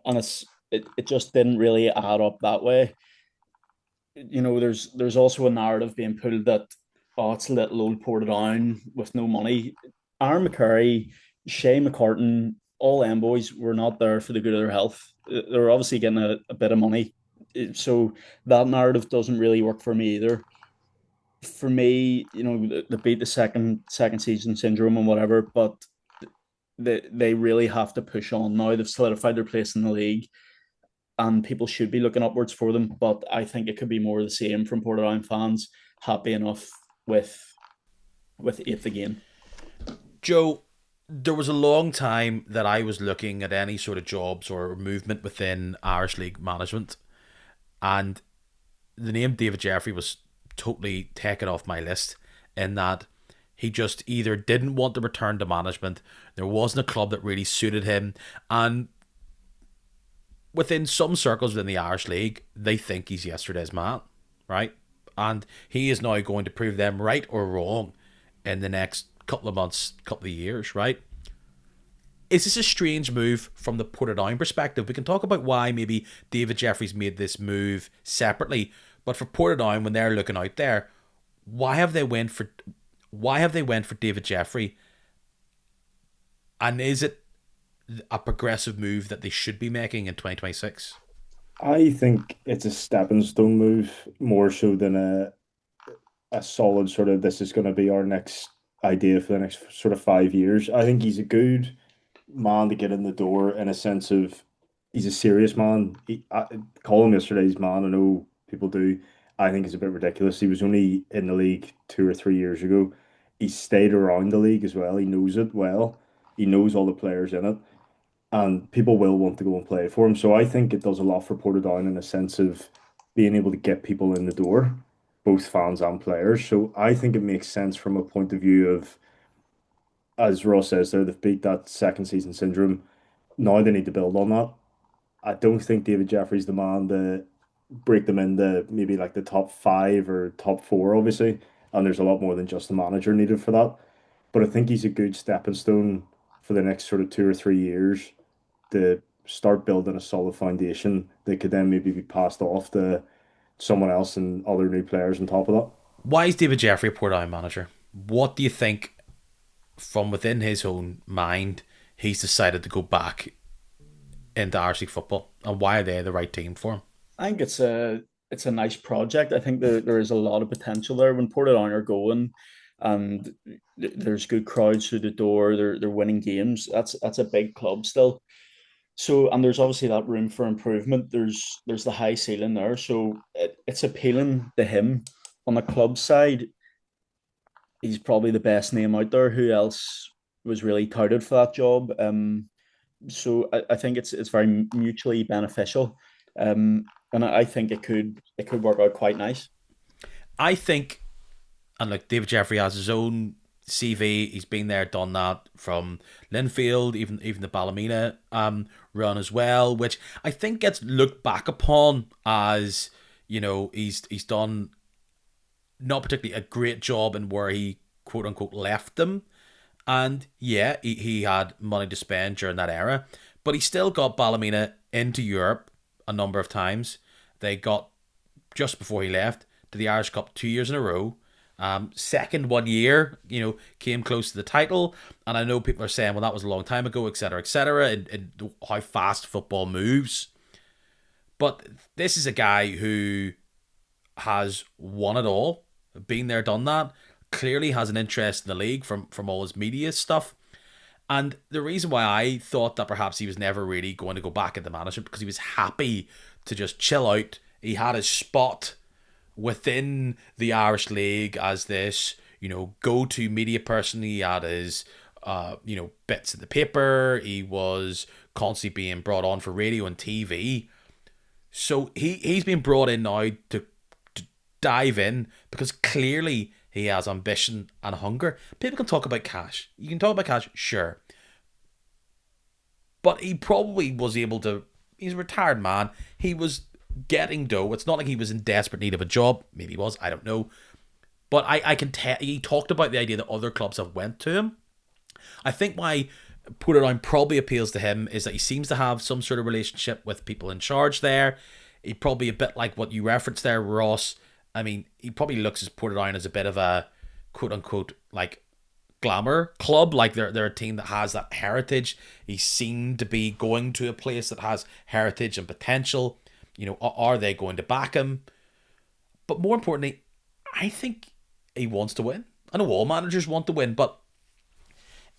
and it just didn't really add up that way. There's also a narrative being pulled that, oh, it's little old Portadown with no money. Aaron McCurry, Shay McCartan, all them boys were not there for the good of their health. They were obviously getting a bit of money, so that narrative doesn't really work for me either. For me, they beat the second season syndrome and whatever, but they really have to push on now. They've solidified their place in the league, and people should be looking upwards for them. But I think it could be more of the same from Portadown fans. Happy enough with 8th again. Joe, there was a long time that I was looking at any sort of jobs or movement within Irish League management, and the name David Jeffrey was totally taken off my list, in that he just either didn't want to return to management, there wasn't a club that really suited him, and within some circles within the Irish League, they think he's yesterday's man, right? And he is now going to prove them right or wrong in the next couple of months, couple of years, right? Is this a strange move from the Portadown perspective? We can talk about why maybe David Jeffrey's made this move separately, but for Portadown, when they're looking out there, why have they went for David Jeffrey? And is it a progressive move that they should be making in 2026? I think it's a stepping stone move more so than a solid sort of this is going to be our next idea for the next sort of 5 years. I think he's a good man to get in the door in a sense of he's a serious man. I call him yesterday's man. I know people do. I think it's a bit ridiculous. He was only in the league 2 or 3 years ago. He stayed around the league as well. He knows it well. He knows all the players in it, and people will want to go and play for him. So I think it does a lot for Portadown in a sense of being able to get people in the door, both fans and players. So I think it makes sense from a point of view of, as Ross says there, they've beat that second season syndrome. Now they need to build on that. I don't think David Jeffrey's the man to break them into maybe like the top five or top four, obviously. And there's a lot more than just the manager needed for that. But I think he's a good stepping stone for the next sort of 2 or 3 years to start building a solid foundation that could then maybe be passed off to someone else and other new players on top of that. Why is David Jeffrey a Portadown manager? What do you think from within his own mind he's decided to go back into Irish League football, and why are they the right team for him? I think it's a nice project. I think that there is a lot of potential there when Portadown are going, and there's good crowds through the door. They're winning games. That's a big club still. So, and there's obviously that room for improvement. There's the high ceiling there. So it's appealing to him. On the club side, he's probably the best name out there. Who else was really touted for that job? So I think it's very mutually beneficial. And I think it could work out quite nice. I think, and like David Jeffrey has his own CV. He's been there, done that from Linfield, even the Ballymena run as well, which I think gets looked back upon as, he's done not particularly a great job in where he quote unquote left them. And yeah, he had money to spend during that era, but he still got Ballymena into Europe a number of times. They got, just before he left, to the Irish Cup 2 years in a row. Second 1 year, came close to the title. And I know people are saying, well, that was a long time ago, etc., and how fast football moves. But this is a guy who has won it all, been there, done that, clearly has an interest in the league from all his media stuff. And the reason why I thought that perhaps he was never really going to go back into management, because he was happy to just chill out. He had his spot within the Irish League as this, go-to media person. He had his, bits in the paper. He was constantly being brought on for radio and TV. So he's been brought in now to dive in, because clearly he has ambition and hunger. People can talk about cash. You can talk about cash, sure. But he probably was able to... He's a retired man. He was getting dough. It's not like he was in desperate need of a job. Maybe he was. I don't know. But I can tell... He talked about the idea that other clubs have went to him. I think why Portadown probably appeals to him is that he seems to have some sort of relationship with people in charge there. He probably a bit like what you referenced there, Ross. I mean, he probably looks at Portadown as a bit of a quote-unquote like glamour club. Like they're a team that has that heritage. He seemed to be going to a place that has heritage and potential. Are they going to back him? But more importantly, I think he wants to win. I know all managers want to win, but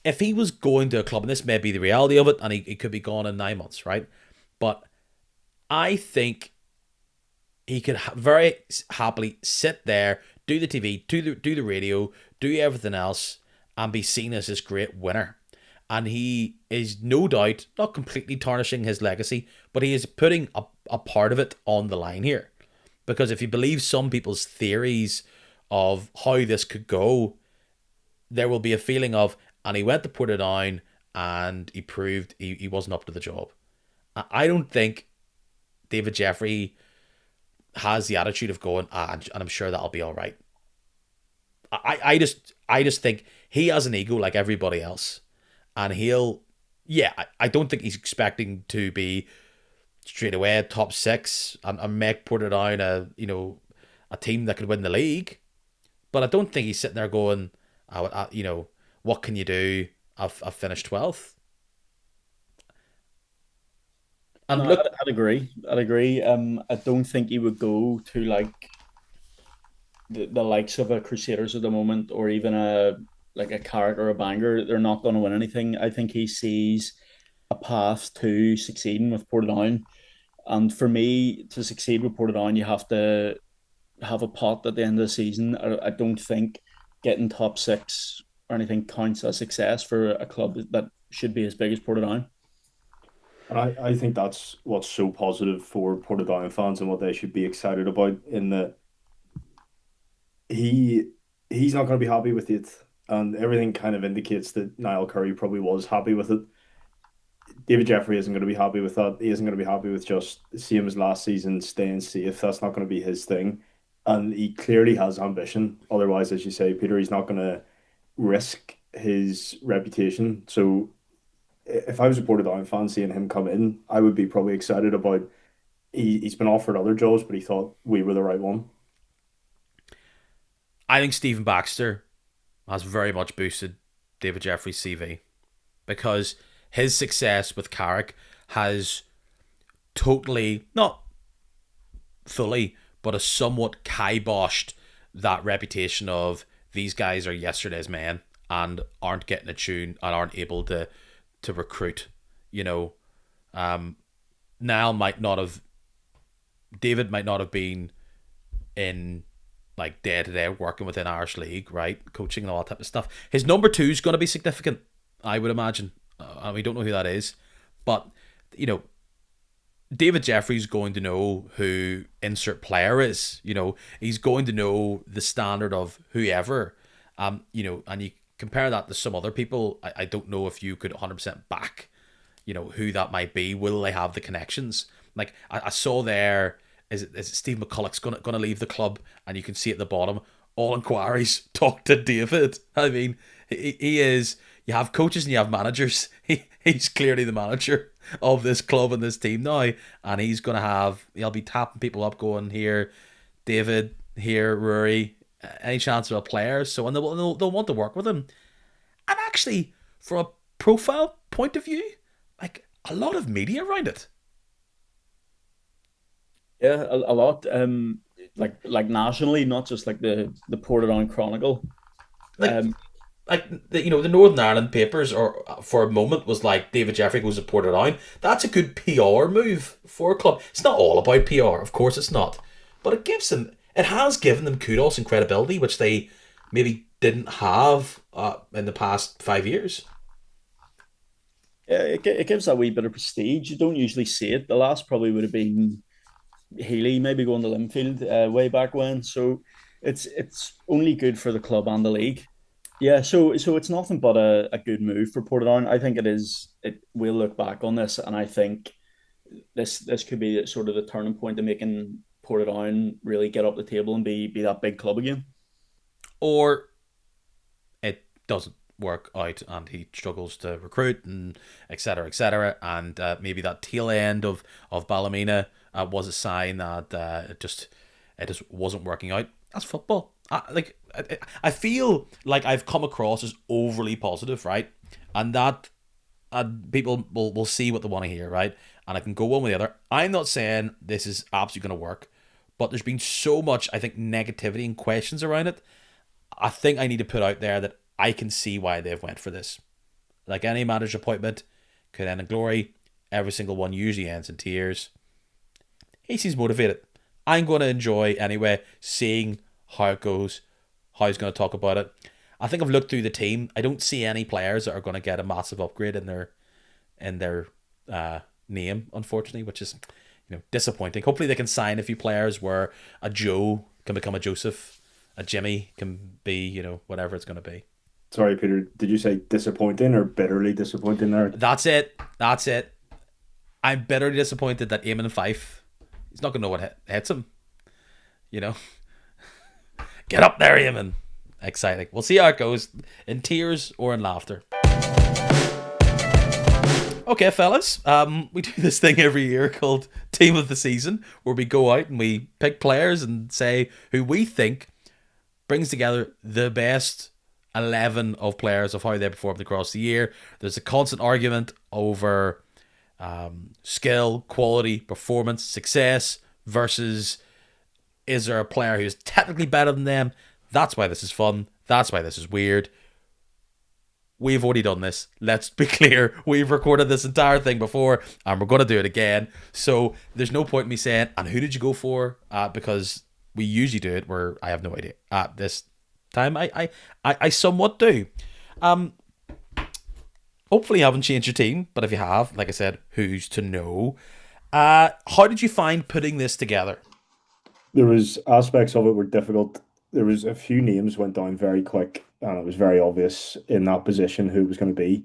if he was going to a club, and this may be the reality of it, and he could be gone in 9 months, right? But I think he could very happily sit there, do the TV, do the radio, do everything else, and be seen as this great winner. And he is no doubt not completely tarnishing his legacy, but he is putting a part of it on the line here. Because if you believe some people's theories of how this could go, there will be a feeling of, and he went to Portadown and he proved he wasn't up to the job. I don't think David Jeffrey has the attitude of going, and I'm sure that'll be all right. I just think he has an ego like everybody else, and I don't think he's expecting to be straight away top six and make Portadown a team that could win the league. But I don't think he's sitting there going, what can you do? I've finished 12th. And No, look, I'd agree. I don't think he would go to like the likes of a Crusaders at the moment, or even a Carrick or a Bangor, they're not going to win anything. I think he sees a path to succeeding with Portadown. And for me, to succeed with Portadown, you have to have a pot at the end of the season. I don't think getting top six or anything counts as success for a club that should be as big as Portadown. And I think that's what's so positive for Portadown fans and what they should be excited about in that he he's not going to be happy with it. And everything kind of indicates that Niall Curry probably was happy with it. David Jeffrey isn't going to be happy with that. He isn't going to be happy with just same as last season, staying safe. That's not going to be his thing. And he clearly has ambition. Otherwise, as you say, Peter, he's not going to risk his reputation. So if I was a Portadown fan seeing him come in, I would be probably excited about he's been offered other jobs, but he thought we were the right one. I think Stephen Baxter has very much boosted David Jeffrey's CV because his success with Carrick has totally, not fully, but has somewhat kiboshed that reputation of these guys are yesterday's men and aren't getting a tune and aren't able to recruit. You know, Niall might not have, David might not have been in like day to day working within Irish League, right? Coaching and all that type of stuff. His number two is going to be significant, I would imagine. We don't know who that is, but you know, David Jeffrey's going to know who insert player is. You know, he's going to know the standard of whoever. You know, and you compare that to some other people. I don't know if you could 100% back, you know, who that might be. Will they have the connections? Like I saw there, is it Steve McCulloch's gonna leave the club, and you can see at the bottom, all inquiries talk to David. I mean, he is. You have coaches and you have managers. He's clearly the manager of this club and this team now, and he'll be tapping people up, going here, David, here, Rory, any chance of a player. So and they'll want to work with him. And actually, from a profile point of view, like a lot of media around it. Yeah, a lot. Like nationally, not just like the Portadown Chronicle. Like the Northern Ireland papers, or for a moment was like David Jeffrey goes to Portadown. That's a good PR move for a club. It's not all about PR, of course it's not, but it has given them kudos and credibility, which they maybe didn't have in the past 5 years. Yeah, it gives that wee bit of prestige. You don't usually see it. The last probably would have been Healy, maybe going to Linfield way back when. So it's only good for the club and the league. Yeah, so it's nothing but a good move for Portadown. I think it is. We'll look back on this, and I think this could be sort of the turning point of making Portadown really get up the table and be that big club again. Or it doesn't work out and he struggles to recruit and etc., and maybe that tail end of Ballymena was a sign that it just wasn't working out. That's football. I feel like I've come across as overly positive, right? And that people will see what they want to hear, right? And I can go one with the other. I'm not saying this is absolutely going to work, but there's been so much, I think, negativity and questions around it. I think I need to put out there that I can see why they've went for this. Like any manager appointment could end in glory. Every single one usually ends in tears. He seems motivated. I'm going to enjoy anyway seeing how it goes, how he's going to talk about it. I think I've looked through the team. I don't see any players that are going to get a massive upgrade in their name, unfortunately, which is disappointing. Hopefully they can sign a few players where a Joe can become a Joseph, a Jimmy can be whatever it's going to be. Sorry, Peter, did you say disappointing or bitterly disappointing there? That's it. I'm bitterly disappointed that Eamon Fife, he's not going to know what hits him. Get up there, Eamon. Exciting. We'll see how it goes, in tears or in laughter. Okay, fellas, we do this thing every year called Team of the Season, where we go out and we pick players and say who we think brings together the best 11 of players of how they performed across the year. There's a constant argument over skill, quality, performance, success versus Is there a player who's technically better than them? That's why this is fun. That's why this is weird. We've already done this. Let's be clear. We've recorded this entire thing before, and we're going to do it again. So there's no point in me saying, and who did you go for? Because we usually do it where I have no idea. This time, I somewhat do. Hopefully you haven't changed your team, but if you have, like I said, who's to know? How did you find putting this together? There was aspects of it were difficult. There was a few names went down very quick, and it was very obvious in that position who it was going to be.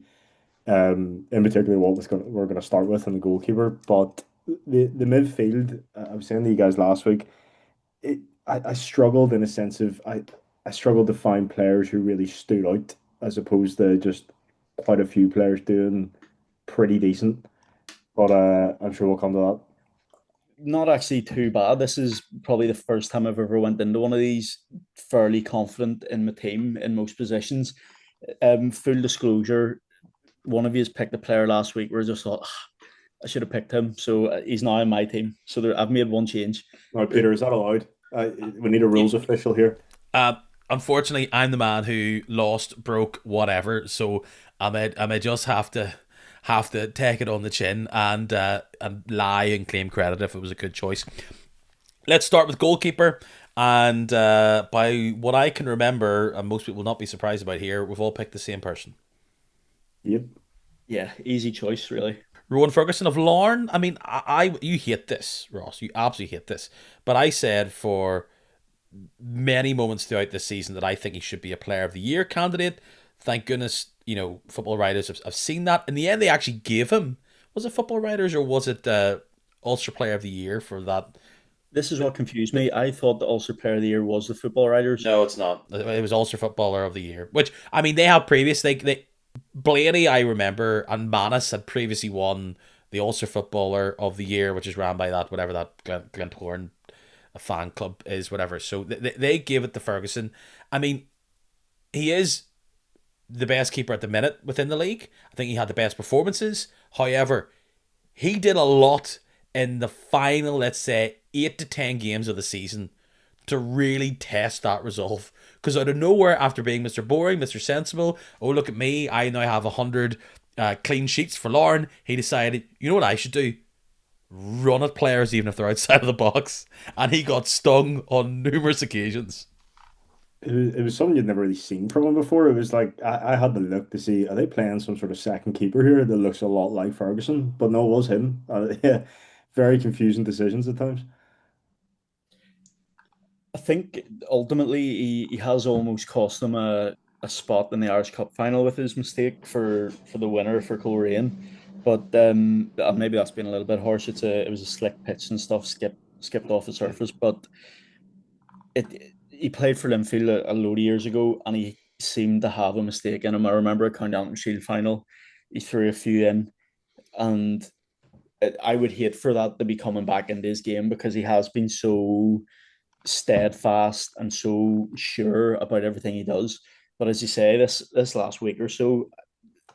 In particular, we're going to start with and the goalkeeper. But the midfield, I was saying to you guys last week, I struggled in a sense of I struggled to find players who really stood out as opposed to just quite a few players doing pretty decent. But I'm sure we'll come to that. Not actually too bad. This is probably the first time I've ever went into one of these fairly confident in my team in most positions. Full disclosure, one of you has picked a player last week where I just thought, I should have picked him. So he's now in my team. So I've made one change. All right, Peter, is that allowed? We need a rules official here. Unfortunately, I'm the man who lost, broke, whatever. So I may just have to take it on the chin and lie and claim credit if it was a good choice. Let's start with goalkeeper. And by what I can remember, and most people will not be surprised about here, we've all picked the same person. Yep. Yeah, easy choice, really. Rowan Ferguson of Larne. I mean, you hate this, Ross. You absolutely hate this. But I said for many moments throughout this season that I think he should be a Player of the Year candidate. Thank goodness, football writers have seen that. In the end, they actually gave him. Was it Football Writers or was it Ulster Player of the Year for that? This is what confused me. I thought the Ulster Player of the Year was the Football Writers. No, it's not. It was Ulster Footballer of the Year, which I mean they have previous. They Blaney, I remember, and Manus had previously won the Ulster Footballer of the Year, which is ran by that whatever that Glentoran a fan club is, whatever. So they gave it to Ferguson. I mean, he is the best keeper at the minute within the league. I think he had the best performances. However, he did a lot in the final, let's say, 8 to 10 games of the season to really test that resolve. Because out of nowhere, after being Mr. Boring, Mr. Sensible, oh, look at me, I now have 100 clean sheets for Larne, he decided, you know what I should do? Run at players even if they're outside of the box. And he got stung on numerous occasions. It was something you'd never really seen from him before. It was like I had to look to see, are they playing some sort of second keeper here that looks a lot like Ferguson? But no, it was him. Yeah, very confusing decisions at times. I think ultimately he has almost cost them a spot in the Irish Cup final with his mistake for the winner for Coleraine. But maybe that's been a little bit harsh. It was a slick pitch and stuff skipped off the surface. But he played for Linfield a load of years ago and he seemed to have a mistake in him. I remember a County Antrim Shield final. He threw a few in and I would hate for that to be coming back into his game because he has been so steadfast and so sure about everything he does. But as you say, this last week or so,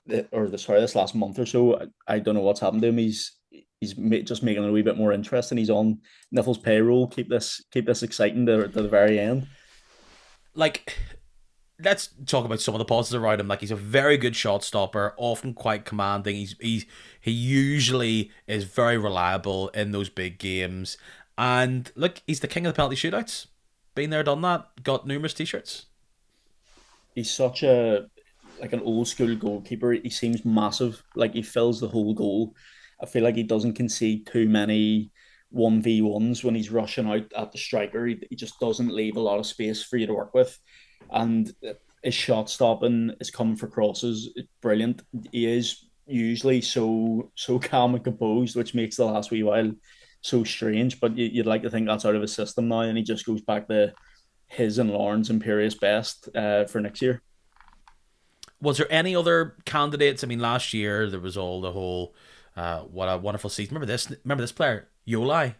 this last month or so, I don't know what's happened to him. He's just making it a wee bit more interesting. He's on Niffle's payroll. Keep this exciting to the very end. Like, let's talk about some of the positives around him. Like, he's a very good shot stopper, often quite commanding. He usually is very reliable in those big games. And look, he's the king of the penalty shootouts. Been there, done that. Got numerous t-shirts. He's such an old school goalkeeper. He seems massive. Like he fills the whole goal. I feel like he doesn't concede too many 1v1s when he's rushing out at the striker. He just doesn't leave a lot of space for you to work with. And his shot stopping, his coming for crosses, it's brilliant. He is usually so calm and composed, which makes the last wee while so strange, but you'd like to think that's out of his system now, and he just goes back to his and Lauren's imperious best for next year. Was there any other candidates? I mean, last year there was all the whole what a wonderful season. Remember this player, Yolai.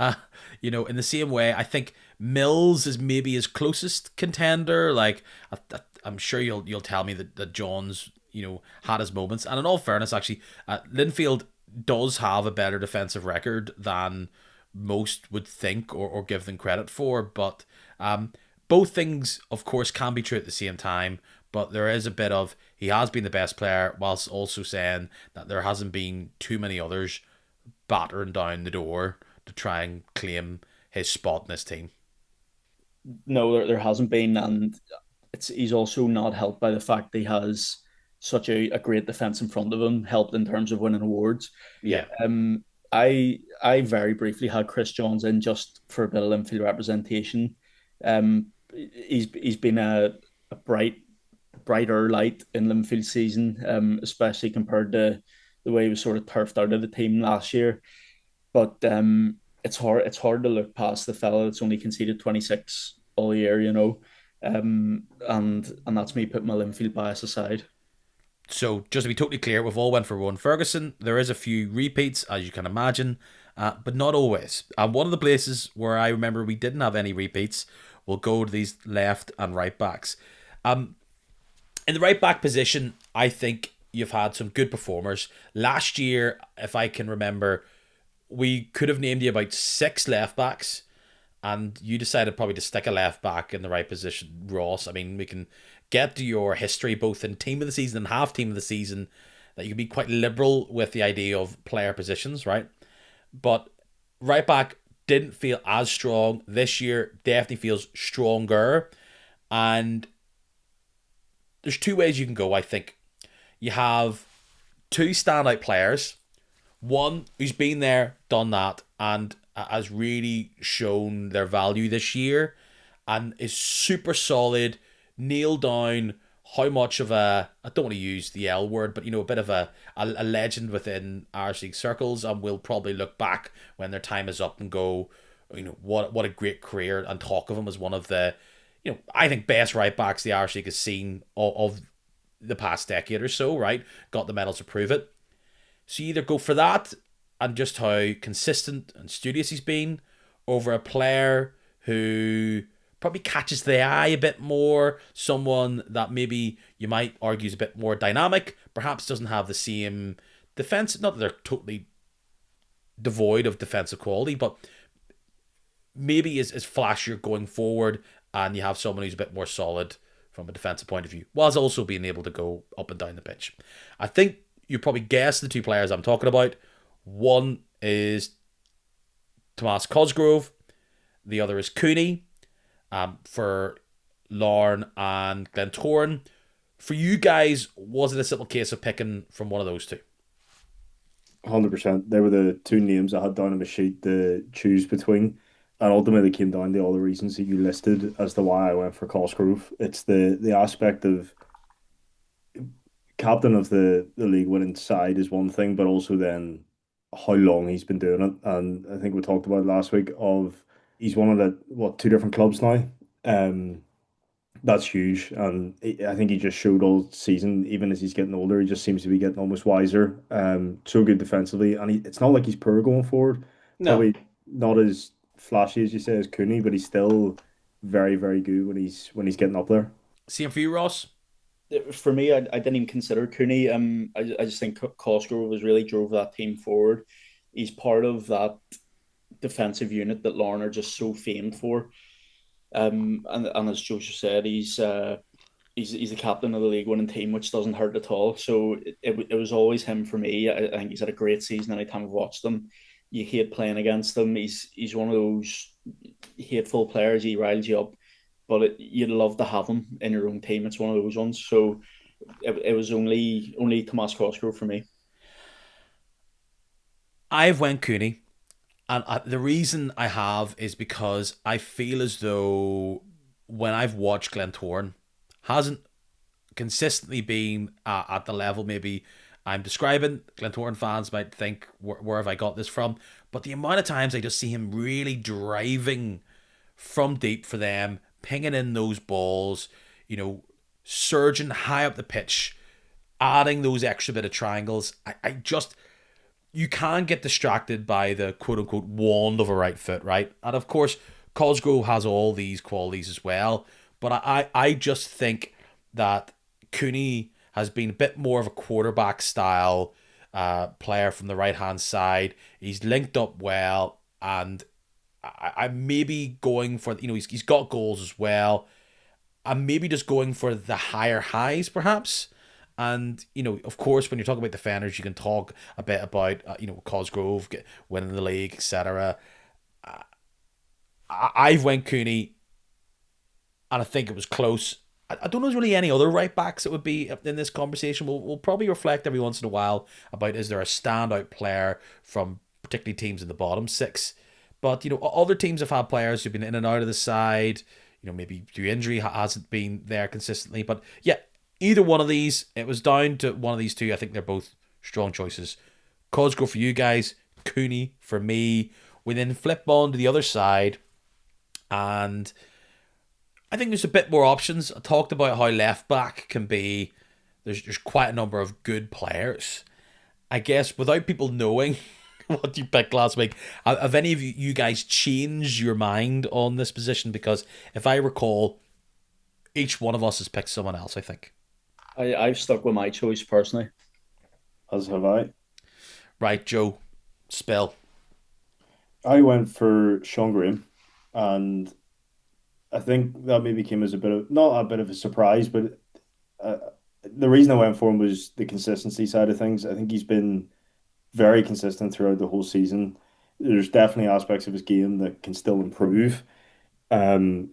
In the same way, I think Mills is maybe his closest contender. Like, I'm sure you'll tell me that John's had his moments, and in all fairness, actually, Linfield does have a better defensive record than most would think or give them credit for. But both things, of course, can be true at the same time. But there is a bit of he has been the best player, whilst also saying that there hasn't been too many others battering down the door to try and claim his spot in this team. No, there hasn't been, and he's also not helped by the fact that he has such a great defense in front of him, helped in terms of winning awards. Yeah. I very briefly had Chris Johns in just for a bit of infield representation. He's been a brighter light in Linfield season, especially compared to the way he was sort of turfed out of the team last year. But it's hard to look past the fella that's only conceded 26 all year, and that's me putting my Linfield bias aside. So just to be totally clear, we've all went for Rowan Ferguson. There is a few repeats, as you can imagine, but not always. And one of the places where I remember we didn't have any repeats, we'll go to these left and right backs. In the right back position, I think you've had some good performers. Last year, if I can remember, we could have named you about 6 left backs, and you decided probably to stick a left back in the right position, Ross. I mean, we can get to your history both in team of the season and half team of the season, that you can be quite liberal with the idea of player positions, right? But right back didn't feel as strong this year, definitely feels stronger. And there's 2 ways you can go, I think. You have 2 standout players. One who's been there, done that, and has really shown their value this year and is super solid, nailed down how much of I don't want to use the L word, but a bit of a legend within Irish League circles, and we'll probably look back when their time is up and go, what a great career, and talk of him as one of the, I think best right backs the Irish League has seen of the past decade or so, right? Got the medals to prove it. So you either go for that and just how consistent and studious he's been over a player who probably catches the eye a bit more, someone that maybe you might argue is a bit more dynamic, perhaps doesn't have the same defense, not that they're totally devoid of defensive quality, but maybe is flashier going forward, and you have someone who's a bit more solid from a defensive point of view, whilst also being able to go up and down the pitch. I think you probably guessed the 2 players I'm talking about. One is Tomas Cosgrove. The other is Cooney for Larne and Glentoran. For you guys, was it a simple case of picking from one of those 2? 100%. They were the 2 names I had down on my sheet to choose between. And ultimately came down to all the reasons that you listed as to why I went for Cosgrove. It's the aspect of captain of the league winning side is one thing, but also then how long he's been doing it. And I think we talked about last week of he's one of the 2 different clubs now. That's huge, and I think he just showed all season. Even as he's getting older, he just seems to be getting almost wiser. So good defensively, and it's not like he's poor going forward. No. Probably not as flashy as you say as Cooney, but he's still very very good when he's getting up there. Same for you, Ross? For me, I didn't even consider Cooney. I just think Cosgrove was really drove that team forward. He's part of that defensive unit that Larne are just so famed for. And as Joshua said, he's the captain of the league winning team, which doesn't hurt at all. So it was always him for me. I think he's had a great season. Anytime I've watched him, you hate playing against him. He's one of those hateful players. He riles you up, but you'd love to have him in your own team. It's one of those ones. So it was only Tomas Cosgrove for me. I've went Cooney. And the reason I have is because I feel as though when I've watched Glentoran, hasn't consistently been at the level maybe I'm describing. Glentoran fans might think, where have I got this from? But the amount of times I just see him really driving from deep for them, pinging in those balls, surging high up the pitch, adding those extra bit of triangles. I just... You can get distracted by the quote-unquote wand of a right foot, right? And of course, Cosgrove has all these qualities as well. But I just think that Cooney has been a bit more of a quarterback style player from the right-hand side. He's linked up well. and I'm maybe going for, he's got goals as well. I'm maybe just going for the higher highs, perhaps. And, of course, when you're talking about defenders, you can talk a bit about, Cosgrove winning the league, etc. I've went Cooney, and I think it was close. I don't know if there's really any other right backs that would be in this conversation. We'll probably reflect every once in a while about, is there a standout player from particularly teams in the bottom six. But, other teams have had players who've been in and out of the side. Maybe through injury hasn't been there consistently. But yeah, either one of these, it was down to one of these two. I think they're both strong choices. Cosgrove for you guys, Cooney for me. We then flip on to the other side, and I think there's a bit more options. I talked about how left back can be. There's quite a number of good players. I guess without people knowing what you picked last week, have any of you guys changed your mind on this position? Because if I recall, each one of us has picked someone else, I think. I've stuck with my choice personally. As have I. Right, Joe, spill. I went for Sean Graham, and I think that maybe came as not a bit of a surprise, but uh, the reason I went for him was the consistency side of things. I think he's been very consistent throughout the whole season. There's definitely aspects of his game that can still improve. Um,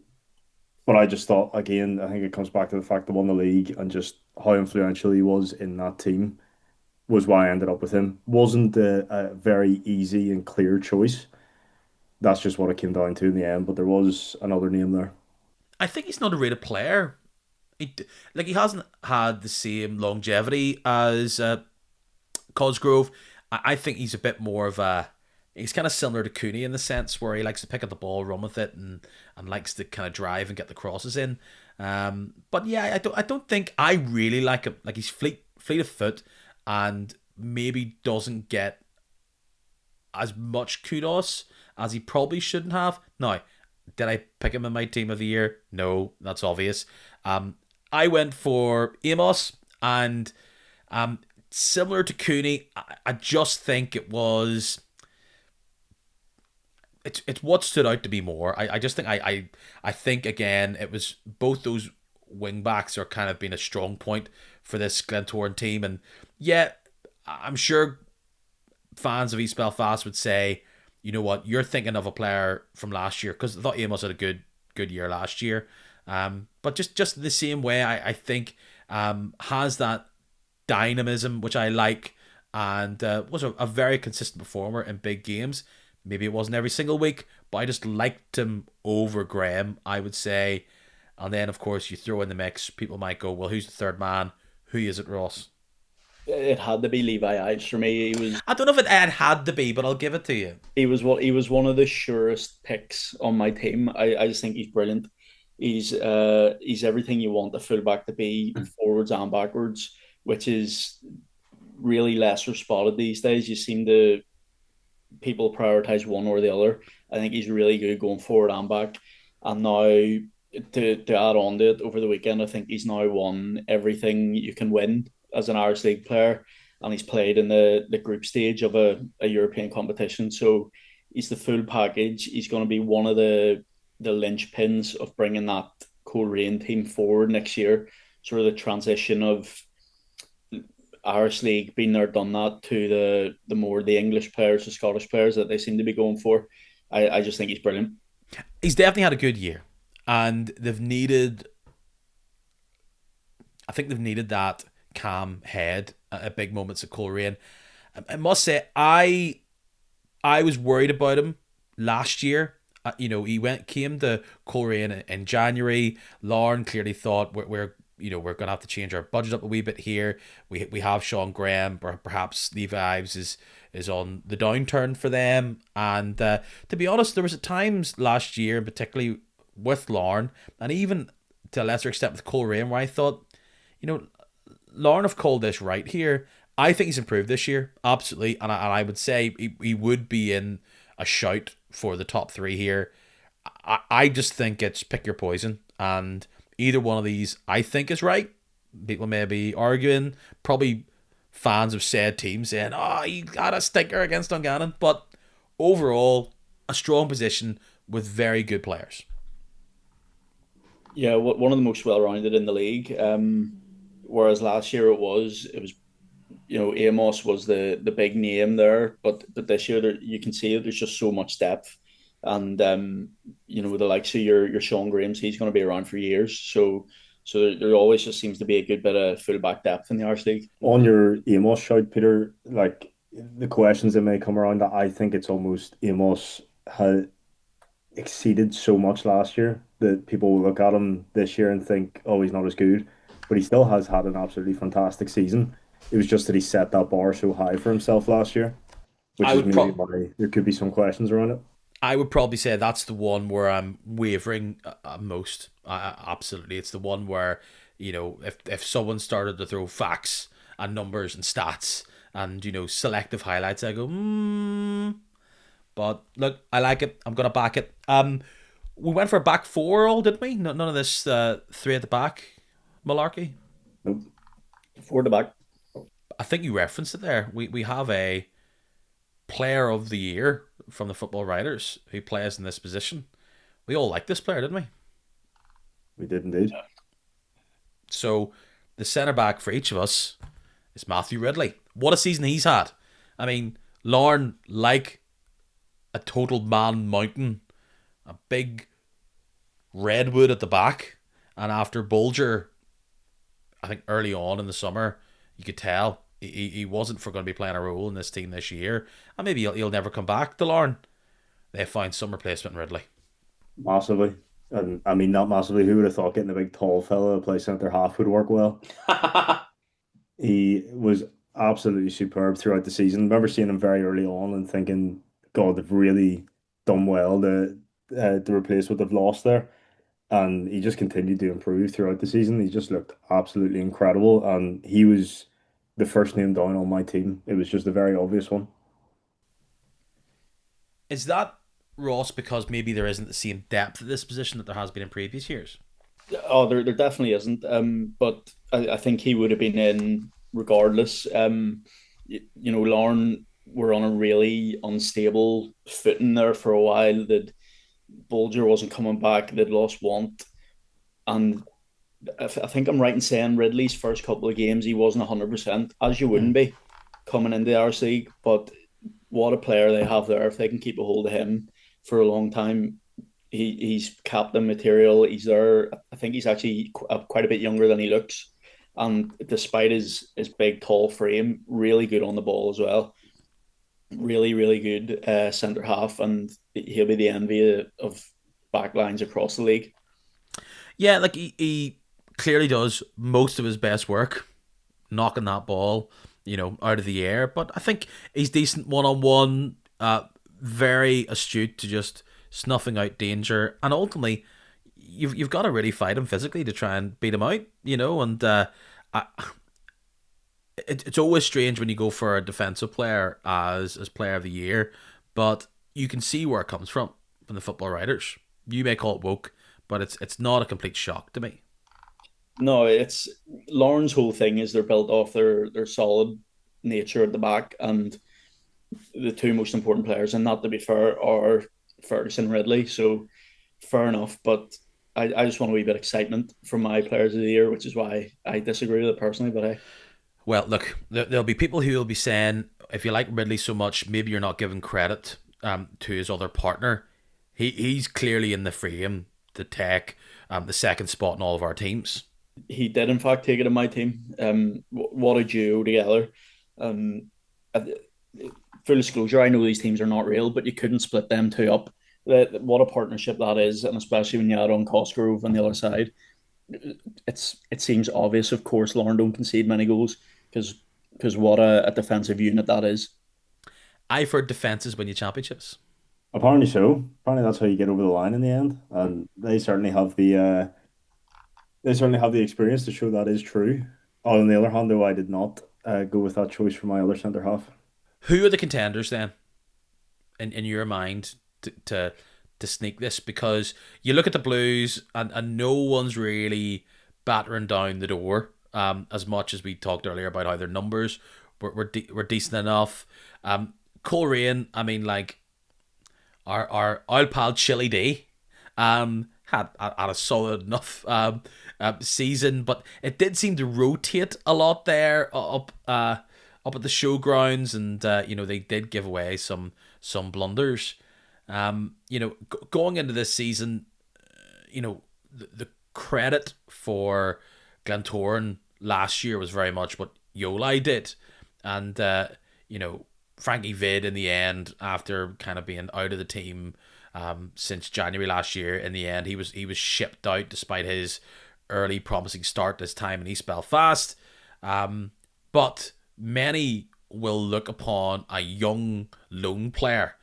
but I just thought, again, I think it comes back to the fact that won the league and just how influential he was in that team was why I ended up with him. Wasn't a very easy and clear choice. That's just what it came down to in the end, but there was another name there. I think he's not a rated player. He hasn't had the same longevity as Cosgrove. I think he's a bit more of a. He's kind of similar to Cooney in the sense where he likes to pick up the ball, run with it, and likes to kind of drive and get the crosses in. But yeah, I don't think I really like him. Like, he's fleet of foot, and maybe doesn't get as much kudos as he probably shouldn't have. Now, did I pick him in my team of the year? No, that's obvious. I went for Amos, and similar to Cooney, I just think it was. It's what stood out to be more. I just think I think again it was both those wing backs are kind of being a strong point for this Glentoran team, and yeah, I'm sure fans of East Belfast would say, you know what, you're thinking of a player from last year, because I thought Amos had a good year last year. But just the same way, I think has that dynamism which I like, and was a very consistent performer in big games. Maybe it wasn't every single week, but I just liked him over Graham, I would say. And then, of course, you throw in the mix, people might go, well, who's the third man? Who is it, Ross? It had to be Levi Ives for me. I don't know if it had to be, but I'll give it to you. He was one of the surest picks on my team. I just think he's brilliant. He's everything you want a fullback to be, forwards and backwards, which is really lesser spotted these days. You seem to people prioritize one or the other. I think he's really good going forward and back. And now to add on to it, over the weekend, I think he's now won everything you can win as an Irish League player, and he's played in the group stage of a European competition. So he's the full package. He's going to be one of the linchpins of bringing that Coleraine team forward next year. Sort of the transition of Irish League, been there, done that, to the more the English players, the Scottish players that they seem to be going for. I just think he's brilliant. He's definitely had a good year, and they've needed that calm head at big moments at Coleraine. I must say, I was worried about him last year. He came to Coleraine in January. Lauren clearly thought we're going to have to change our budget up a wee bit here. We have Sean Graham, perhaps Levi Ives is on the downturn for them. And to be honest, there was at times last year, particularly with Lauren, and even to a lesser extent with Coleraine, where I thought, Lauren have called this right here. I think he's improved this year, absolutely, and I would say he would be in a shout for the top three here. I just think it's pick your poison, and either one of these I think is right. People may be arguing, probably fans of said teams saying, oh, he got a stinker against Dungannon, but overall, a strong position with very good players. Yeah, one of the most well-rounded in the league. Whereas last year it was Amos was the big name there, but this year you can see that there's just so much depth, and the likes of your Sean Graham's, he's going to be around for years. So there always just seems to be a good bit of fullback depth in the Irish League. On your Amos shout, Peter, like the questions that may come around, that I think it's almost Amos had exceeded so much last year that people will look at him this year and think, oh, he's not as good. But he still has had an absolutely fantastic season. It was just that he set that bar so high for himself last year, which I is would maybe why there could be some questions around it. I would probably say that's the one where I'm wavering most. Absolutely, it's the one where if someone started to throw facts and numbers and stats and selective highlights, I go, But look, I like it. I'm gonna back it. We went for a back four, all didn't we? None of this three at the back malarkey. Nope. Four at the back. I think you referenced it there. We have a player of the year from the Football Writers who plays in this position. We all like this player, didn't we? We did indeed. So the centre back for each of us is Matthew Ridley. What a season he's had. I mean, Lauren, like a total man mountain, a big redwood at the back, and after Bulger, I think early on in the summer, you could tell he wasn't going to be playing a role in this team this year, and maybe he'll never come back to Lauren. They find some replacement in Ridley. Massively. And I mean, not massively. Who would have thought getting a big tall fella to play centre half would work well? He was absolutely superb throughout the season. I remember seeing him very early on and thinking, God, they've really done well to replace what they've lost there. And he just continued to improve throughout the season. He just looked absolutely incredible. And he was the first name down on my team. It was just a very obvious one. Is that, Ross, because maybe there isn't the same depth at this position that there has been in previous years? Oh, there definitely isn't. But I think he would have been in regardless. Lauren were on a really unstable footing there for a while. That Bulger wasn't coming back. They'd lost Want, and I think I'm right in saying Ridley's first couple of games he wasn't 100%, as you wouldn't be coming into the Irish League. But what a player they have there! If they can keep a hold of him for a long time, he's captain material. He's there. I think he's actually quite a bit younger than he looks, and despite his big tall frame, really good on the ball as well. Really, really good centre half, and he'll be the envy of backlines across the league. Yeah, like he clearly does most of his best work knocking that ball, out of the air. But I think he's decent one-on-one, very astute to just snuffing out danger, and ultimately you've got to really fight him physically to try and beat him out, and it's always strange when you go for a defensive player as player of the year, but you can see where it comes from the Football Writers. You may call it woke, but it's not a complete shock to me. No, it's Lauren's whole thing is they're built off their solid nature at the back, and the two most important players, and not to be fair, are Ferguson and Ridley. So fair enough, but I just want a wee bit of excitement from my players of the year, which is why I disagree with it personally. But hey. Well, look, there'll be people who will be saying, if you like Ridley so much, maybe you're not giving credit to his other partner. He's clearly in the frame to take the second spot in all of our teams. He did, in fact, take it in my team. What a duo together. Full disclosure, I know these teams are not real, but you couldn't split them two up. What a partnership that is, and especially when you add on Cosgrove on the other side. It seems obvious, of course, Lauren don't concede many goals because what a defensive unit that is. I've heard defences win you championships. Apparently so. Apparently that's how you get over the line in the end, and they certainly have the experience to show that is true. On the other hand, though, I did not go with that choice for my other centre half. Who are the contenders then, in your mind, to sneak this? Because you look at the Blues and no one's really battering down the door. As much as we talked earlier about how their numbers were decent enough. Coleraine, I mean, like, our old pal Chili D had a solid enough season, but it did seem to rotate a lot there up at the showgrounds, and they did give away some blunders. Going into this season, the credit for Glentoran last year was very much what Yoli did, and Frankie Vid in the end, after kind of being out of the team since January last year, in the end he was shipped out despite his early promising start this time in East Belfast. But many will look upon a young lone player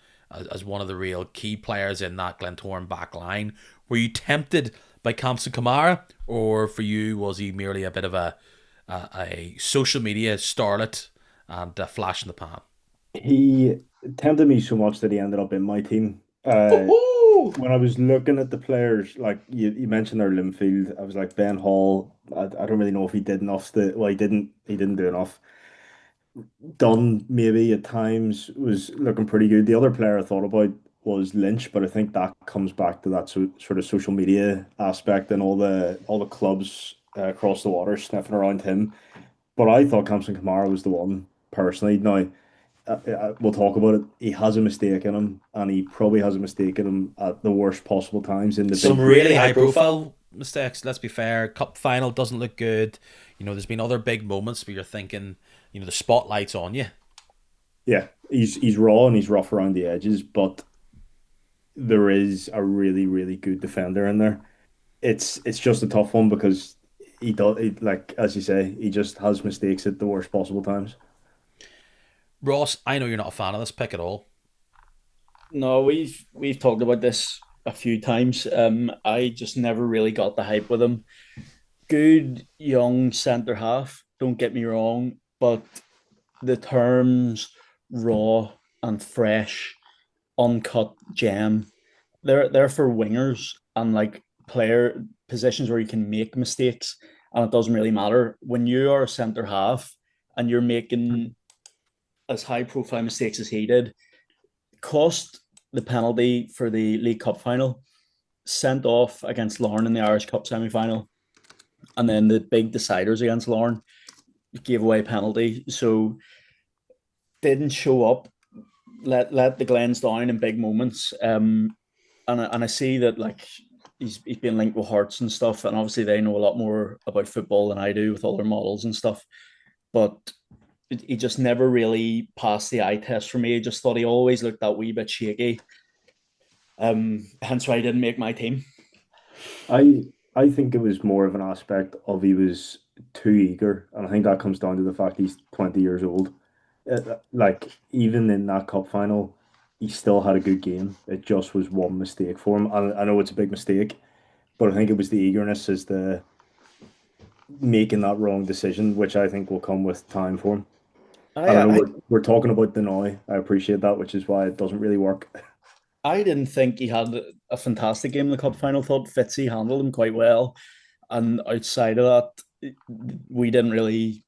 as one of the real key players in that Glentoran back line. Were you tempted by Kamsa Kamara, or for you was he merely a bit of a social media starlet and a flash in the pan? He tempted me so much that he ended up in my team. When I was looking at the players, like you mentioned our Linfield, I was like Ben Hall. I don't really know if he did enough. He didn't do enough. Dunn maybe at times was looking pretty good. The other player I thought about was Lynch, but I think that comes back to that sort of social media aspect and all the clubs across the water sniffing around him. But I thought Kamsin Kamara was the one personally. Now we'll talk about it. He has a mistake in him, and he probably has a mistake in him at the worst possible times in the Some big. really high profile mistakes, let's be fair. Cup final doesn't look good. There's been other big moments where you're thinking, the spotlight's on you. Yeah, he's raw and he's rough around the edges, but there is a really, really good defender in there. It's just a tough one because like as you say, he just has mistakes at the worst possible times. Ross, I know you're not a fan of this pick at all. No, we've talked about this a few times. I just never really got the hype with him. Good young centre half, don't get me wrong, but the terms raw and fresh, uncut gem, they're for wingers and like player positions where you can make mistakes, and it doesn't really matter when you are a centre half and you're making as high profile mistakes as he did. Cost the penalty for the League Cup final, sent off against Larne in the Irish Cup semi final, and then the big deciders against Larne gave away a penalty. So didn't show up, let the Glens down in big moments. And I see that like he's been linked with Hearts and stuff, and obviously they know a lot more about football than I do with all their models and stuff. But he just never really passed the eye test for me. I just thought he always looked that wee bit shaky. Hence why he didn't make my team. I think it was more of an aspect of he was too eager, and I think that comes down to the fact he's 20 years old. Like even in that cup final, he still had a good game. It just was one mistake for him. I know it's a big mistake, but I think it was the eagerness as the making that wrong decision, which I think will come with time for him. And I know I we're talking about Denoy. I appreciate that, which is why it doesn't really work. I didn't think he had a fantastic game in the cup final. Thought Fitzy handled him quite well, and outside of that, we didn't really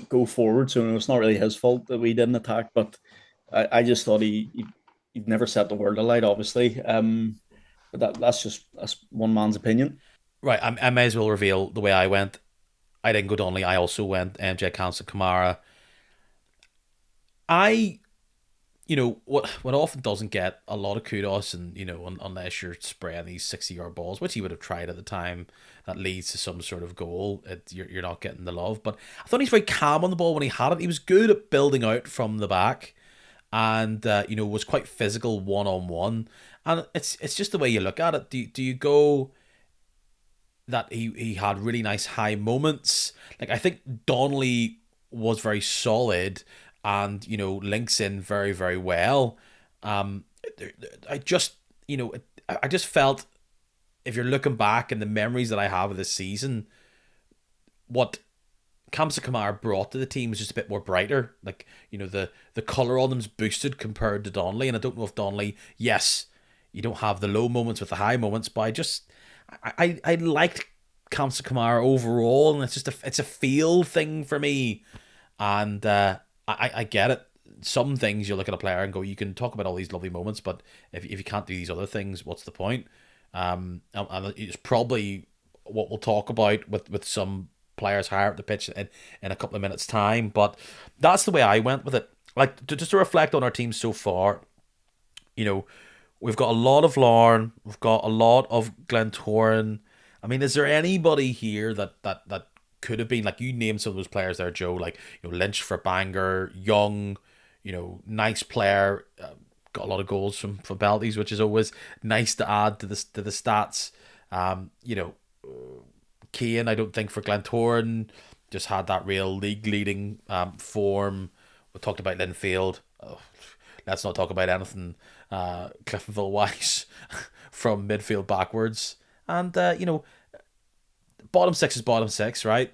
go forward. So it's not really his fault that we didn't attack. But I just thought he'd never set the world alight, obviously. But that's one man's opinion. Right, I may as well reveal the way I went. I didn't go Donnelly. I also went MJ Council Kamara. What often doesn't get a lot of kudos, and unless you're spraying these 60-yard balls, which he would have tried at the time, that leads to some sort of goal. You're not getting the love. But I thought he's very calm on the ball when he had it. He was good at building out from the back, and was quite physical 1-on-1. And it's just the way you look at it. Do you go that he had really nice high moments? Like I think Donnelly was very solid and links in very, very well. I just felt, if you're looking back and the memories that I have of this season, what Kamsa Kamara brought to the team was just a bit more brighter. Like the colour on them's boosted compared to Donnelly, and I don't know if Donnelly, yes, you don't have the low moments with the high moments, but I liked Kamsa Kamara overall, and it's a feel thing for me, and I get it. some things you look at a player and go, you can talk about all these lovely moments, but if you can't do these other things, what's the point? And it's probably what we'll talk about with some players higher up the pitch in a couple of minutes' time. But that's the way I went with it. Like just to reflect on our team so far, you know, we've got a lot of Larne, we've got a lot of Glentoran. I mean, is there anybody here that could have been like you named some of those players there, Joe? Like Lynch for Bangor, Young, nice player, got a lot of goals from penalties, which is always nice to add to the stats. Keane, I don't think for Glentoran just had that real league leading form. We talked about Linfield. Oh, let's not talk about anything Cliftonville wise from midfield backwards. And bottom six is bottom six, right?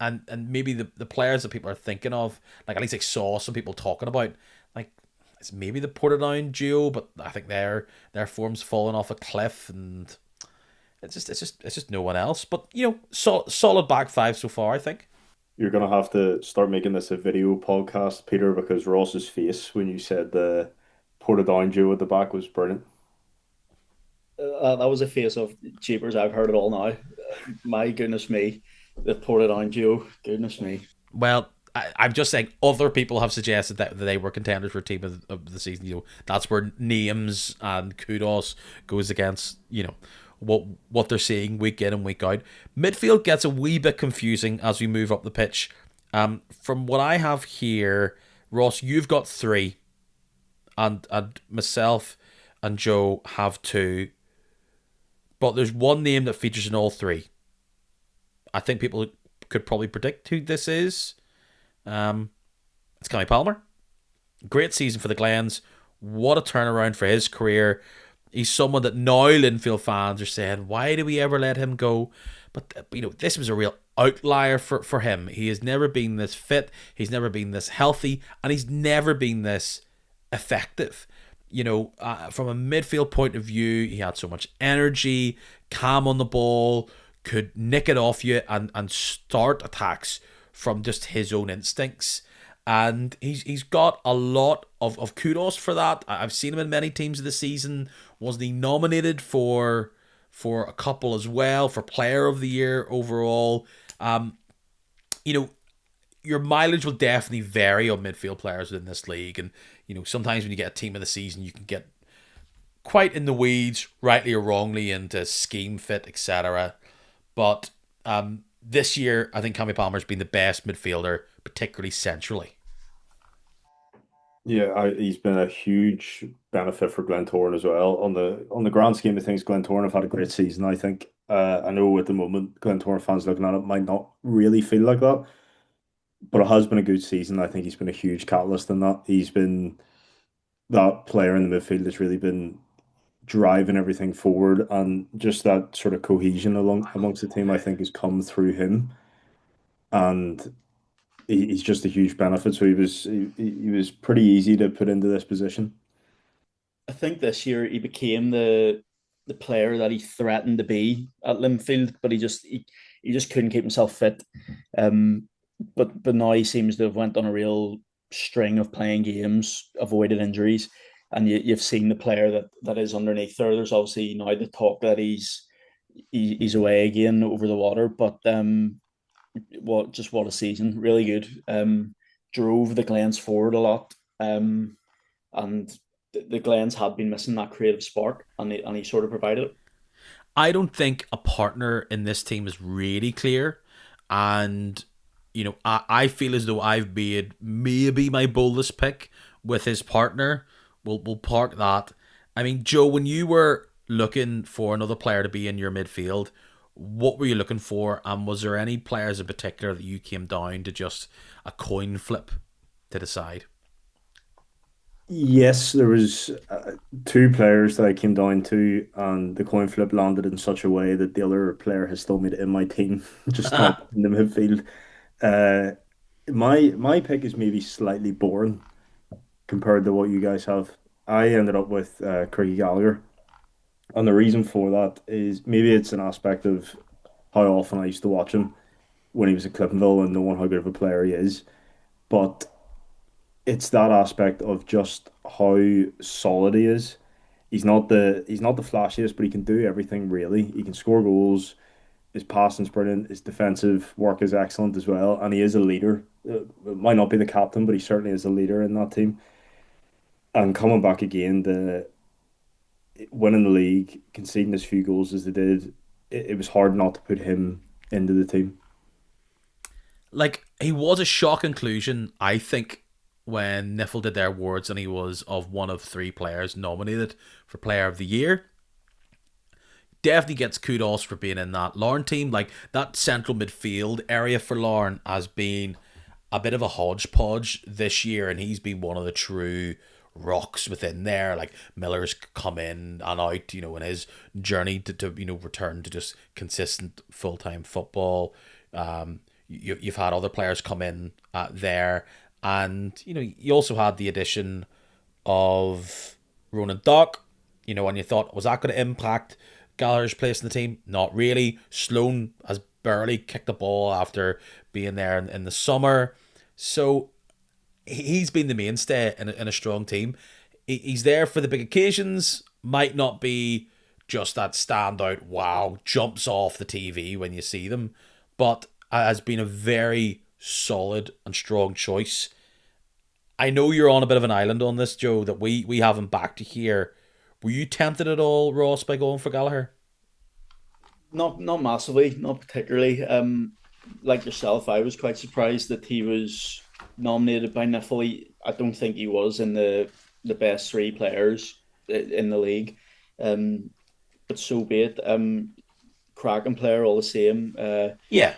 And maybe the players that people are thinking of, like at least I saw some people talking about, like it's maybe the Portadown duo, but I think their form's fallen off a cliff, and it's just no one else. But solid back five so far, I think. You're gonna have to start making this a video podcast, Peter, because Ross's face when you said the Portadown duo at the back was brilliant. That was a face of Jeepers. I've heard it all now. My goodness me, the Portadown duo. Goodness me. Well, I'm just saying other people have suggested that they were contenders for team of the season. That's where names and kudos goes against what they're seeing week in and week out. Midfield gets a wee bit confusing as we move up the pitch. From what I have here, Ross, you've got three, and myself and Joe have two. But there's one name that features in all three. I think people could probably predict who this is. It's Cammy Palmer. Great season for the Glens. What a turnaround for his career. He's someone that now Linfield fans are saying, why do we ever let him go? But this was a real outlier for him. He has never been this fit. He's never been this healthy, and he's never been this effective. From a midfield point of view, he had so much energy, calm on the ball, could nick it off you and start attacks from just his own instincts. And he's got a lot of kudos for that. I've seen him in many teams of the season. Wasn't he nominated for a couple as well, for Player of the Year overall? Your mileage will definitely vary on midfield players within this league. And, sometimes when you get a team of the season, you can get quite in the weeds, rightly or wrongly, into scheme fit, etc. But this year, I think Cammy Palmer's been the best midfielder, particularly centrally. Yeah, he's been a huge benefit for Glentoran as well. On the grand scheme of things, Glentoran have had a great season, I think. I know at the moment Glentoran fans looking at it might not really feel like that, but it has been a good season. I think he's been a huge catalyst in that. He's been that player in the midfield that's really been driving everything forward, and just that sort of cohesion amongst the team, I think, has come through him. And he's just a huge benefit. So he was pretty easy to put into this position. I think this year he became the player that he threatened to be at Linfield, but he just couldn't keep himself fit. But now he seems to have went on a real string of playing games, avoided injuries, and you've seen the player that is underneath there. There's obviously now the talk that he's away again over the water, but what a season, really good. Drove the Glens forward a lot, and the Glens had been missing that creative spark, and he sort of provided it. I don't think a partner in this team is really clear, and I feel as though I've made maybe my boldest pick with his partner. We'll park that. I mean, Joe, when you were looking for another player to be in your midfield, what were you looking for? And was there any players in particular that you came down to just a coin flip to decide? Yes, there was two players that I came down to, and the coin flip landed in such a way that the other player has still made it in my team, just not in the midfield. Uh, my pick is maybe slightly boring compared to what you guys have. I ended up with Craigie Gallagher, and the reason for that is maybe it's an aspect of how often I used to watch him when he was at Cliftonville and knowing how good of a player he is. But it's that aspect of just how solid he is. He's not the flashiest, but he can do everything really. He can score goals. His passing's brilliant. His defensive work is excellent as well, and he is a leader. Might not be the captain, but he certainly is a leader in that team. And coming back again, the winning the league, conceding as few goals as they did, it was hard not to put him into the team. Like, he was a shock inclusion, I think, when Niffle did their awards and he was of one of three players nominated for Player of the Year. Definitely gets kudos for being in that Larne team. Like, that central midfield area for Larne has been a bit of a hodgepodge this year, and he's been one of the true rocks within there. Like, Miller's come in and out, in his journey to return to just consistent full-time football. You've had other players come in there, and you also had the addition of Ronan Dock. And you thought, was that going to impact Gallagher's place in the team? Not really. Sloan has barely kicked the ball after being there in the summer, so he's been the mainstay in a strong team. He's there for the big occasions. Might not be just that standout wow jumps off the TV when you see them, but has been a very solid and strong choice. I know you're on a bit of an island on this, Joe, that we haven't backed to here. Were you tempted at all, Ross, by going for Gallagher? Not massively, not particularly. Like yourself, I was quite surprised that he was nominated by Niffle. I don't think he was in the best three players in the league. But so be it. Cracking player all the same. Yeah.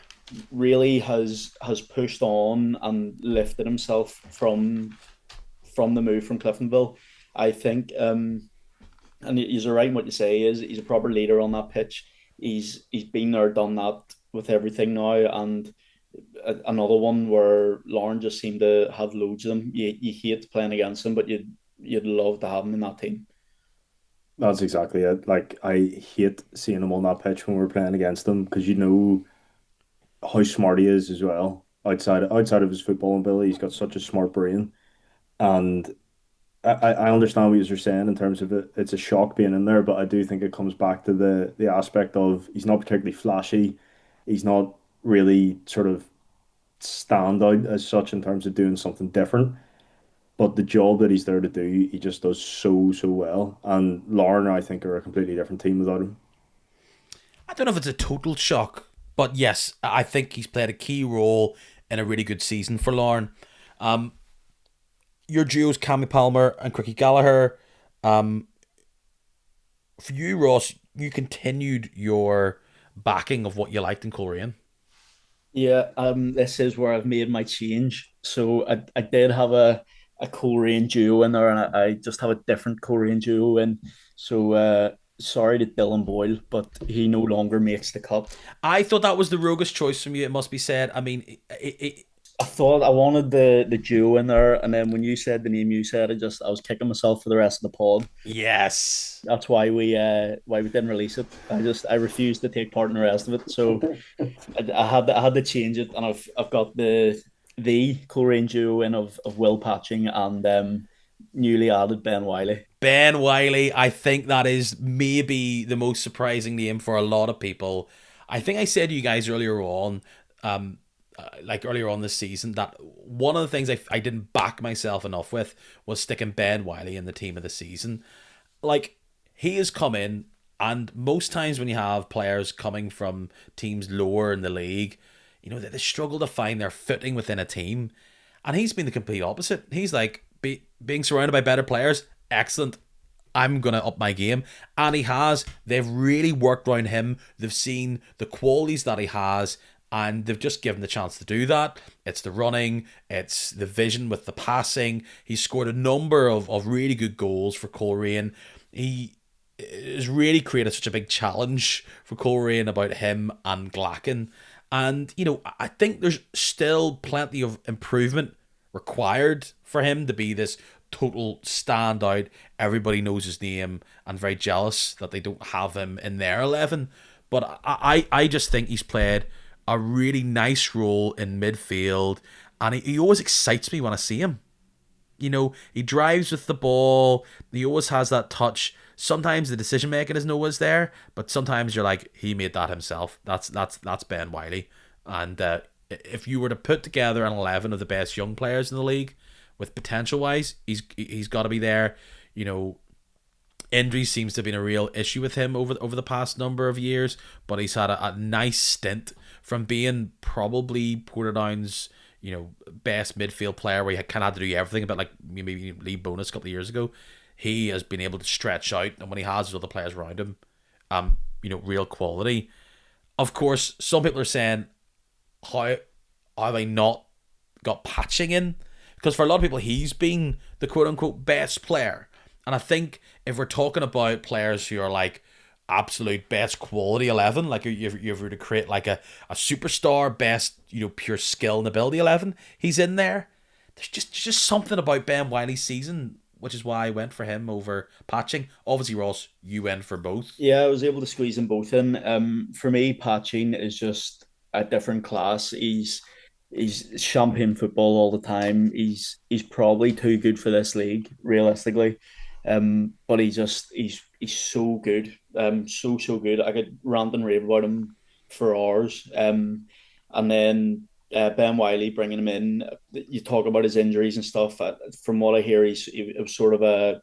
Really has pushed on and lifted himself from the move from Cliftonville. I think, and you're right in what you say, is he's a proper leader on that pitch. He's been there, done that with everything now, and another one where Lauren just seemed to have loads of them. You hate playing against him, but you'd love to have him in that team. That's exactly it. Like, I hate seeing him on that pitch when we're playing against him because how smart he is as well. Outside of his footballing ability, he's got such a smart brain. And I understand what you're saying in terms of it. It's a shock being in there, but I do think it comes back to the aspect of he's not particularly flashy. He's not really sort of stand out as such in terms of doing something different. But the job that he's there to do, he just does so well. And Larne, I think, are a completely different team without him. I don't know if it's a total shock, but yes, I think he's played a key role in a really good season for Larne. Your duos, Cammy Palmer and Cricky Gallagher. For you, Ross, you continued your backing of what you liked in Coleraine. Yeah, this is where I've made my change. So I did have a Coleraine duo in there, and I just have a different Coleraine duo in. So sorry to Dylan Boyle, but he no longer makes the cut. I thought that was the roguish choice from you, it must be said. I mean, I thought I wanted the duo in there, and then when you said the name you said, I was kicking myself for the rest of the pod. yes. That's why we didn't release it. I refused to take part in the rest of it. So I had to change it, and I've got the Coleraine duo in of Will Patching and newly added Ben Wiley. Ben Wiley, I think that is maybe the most surprising name for a lot of people. I think I said to you guys earlier on, earlier on this season, that one of the things I didn't back myself enough with was sticking Ben Wiley in the team of the season. Like, he has come in, and most times when you have players coming from teams lower in the league, they struggle to find their footing within a team. And he's been the complete opposite. He's like, being surrounded by better players, excellent. I'm going to up my game. And he has. They've really worked around him. They've seen the qualities that he has, and they've just given the chance to do that. It's the running, it's the vision with the passing. He's scored a number of really good goals for Coleraine. He has really created such a big challenge for Coleraine about him and Glacken. And, I think there's still plenty of improvement required for him to be this total standout. Everybody knows his name and very jealous that they don't have him in their 11. But I just think he's played a really nice role in midfield, and he always excites me when I see him. he drives with the ball. He always has that touch. Sometimes the decision making isn't always there, but sometimes you're like, he made that himself. That's Ben Wiley. And if you were to put together an 11 of the best young players in the league, with potential wise, he's got to be there. You know, injury seems to have been a real issue with him over the past number of years, but he's had a nice stint from being probably Portadown's best midfield player, where he kind of had to do everything, a bit like maybe Lee Bonus a couple of years ago. He has been able to stretch out, and when he has other players around him, real quality. Of course, some people are saying, how have I not got Patching in? Because for a lot of people, he's been the quote unquote best player. And I think if we're talking about players who are like absolute best quality 11, like you were to create like a superstar best, pure skill and ability 11, he's in there. There's just something about Ben Wiley's season, which is why I went for him over Patching. Obviously, Ross, you went for both. Yeah, I was able to squeeze them both in. For me, Patching is just a different class. He's champagne football all the time. He's probably too good for this league, realistically. But he's so good. So good. I could rant and rave about him for hours. And then Ben Wiley bringing him in. You talk about his injuries and stuff. From what I hear, it was sort of a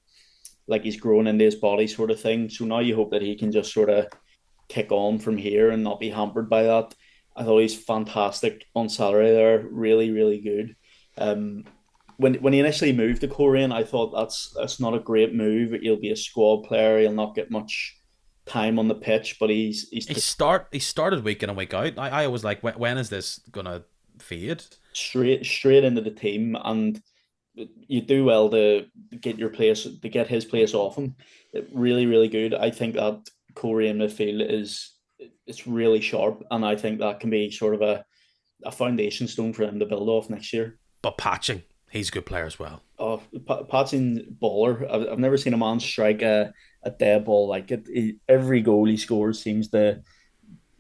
like he's growing into his body sort of thing. So now you hope that he can just sort of kick on from here and not be hampered by that. I thought he's fantastic on Saturday there, really, really good. Um, when he initially moved to Coleraine, I thought that's not a great move. He'll be a squad player. He'll not get much time on the pitch, but he started week in and week out. I always like, when is this gonna fade? Straight into the team, and you do well to get his place off him. Really, really good. I think that Coleraine midfield it's really sharp, and I think that can be sort of a foundation stone for him to build off next year. But Patching, he's a good player as well. Oh, Patson baller. I've never seen a man strike a dead ball like it. Every goal he scores seems to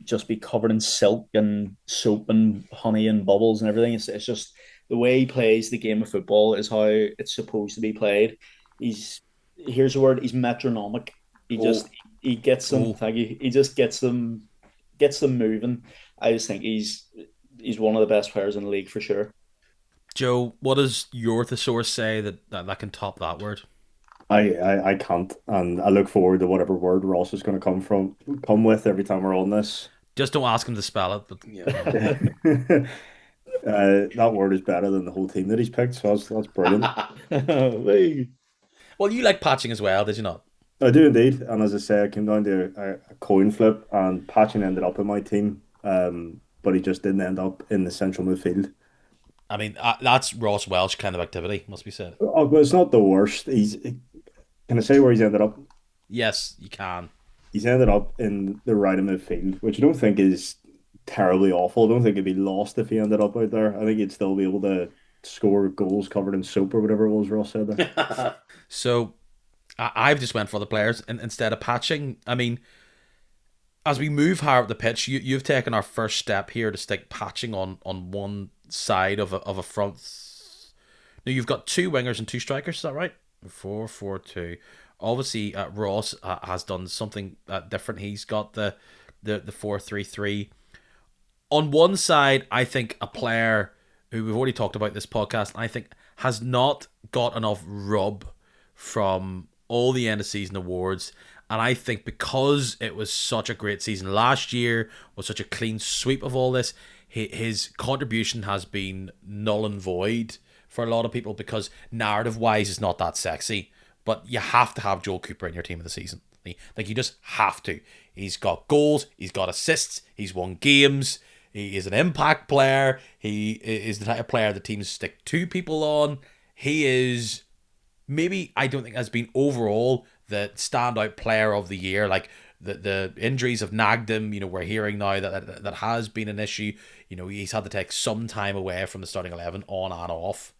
just be covered in silk and soap and honey and bubbles and everything. It's just the way he plays the game of football is how it's supposed to be played. Here's the word. He's metronomic. He gets them. Thank you. He just gets them moving. I just think he's one of the best players in the league for sure. Joe, what does your thesaurus say that can top that word? I can't, and I look forward to whatever word Ross is going to come with every time we're on this. Just don't ask him to spell it. But that word is better than the whole team that he's picked, so that's brilliant. Well, you like Patching as well, did you not? I do indeed, and as I say, I came down to a coin flip, and Patchen ended up in my team, but he just didn't end up in the central midfield. I mean, that's Ross Welsh kind of activity, must be said. Oh, but it's not the worst. Can I say where he's ended up? Yes, you can. He's ended up in the right of midfield, which I don't think is terribly awful. I don't think he'd be lost if he ended up out there. I think he'd still be able to score goals covered in soap or whatever it was Ross said there. So I've just went for the players instead of Patching. I mean, as we move higher up the pitch, you've taken our first step here to stick Patching on one side of a front. Now you've got two wingers and two strikers. Is that right? 4-4-2. Obviously, Ross has done something different. He's got the 4-3-3. On one side, I think a player who we've already talked about this podcast, I think has not got enough rub from all the end of season awards. And I think because it was such a great season last year, was such a clean sweep of all this, his contribution has been null and void for a lot of people because narrative-wise it's not that sexy. But you have to have Joel Cooper in your team of the season. Like, you just have to. He's got goals, he's got assists, he's won games, he is an impact player, he is the type of player the teams stick two people on. He is, maybe, I don't think has been overall the standout player of the year. Like, the injuries have nagged him. We're hearing now that has been an issue. He's had to take some time away from the starting 11 on and off.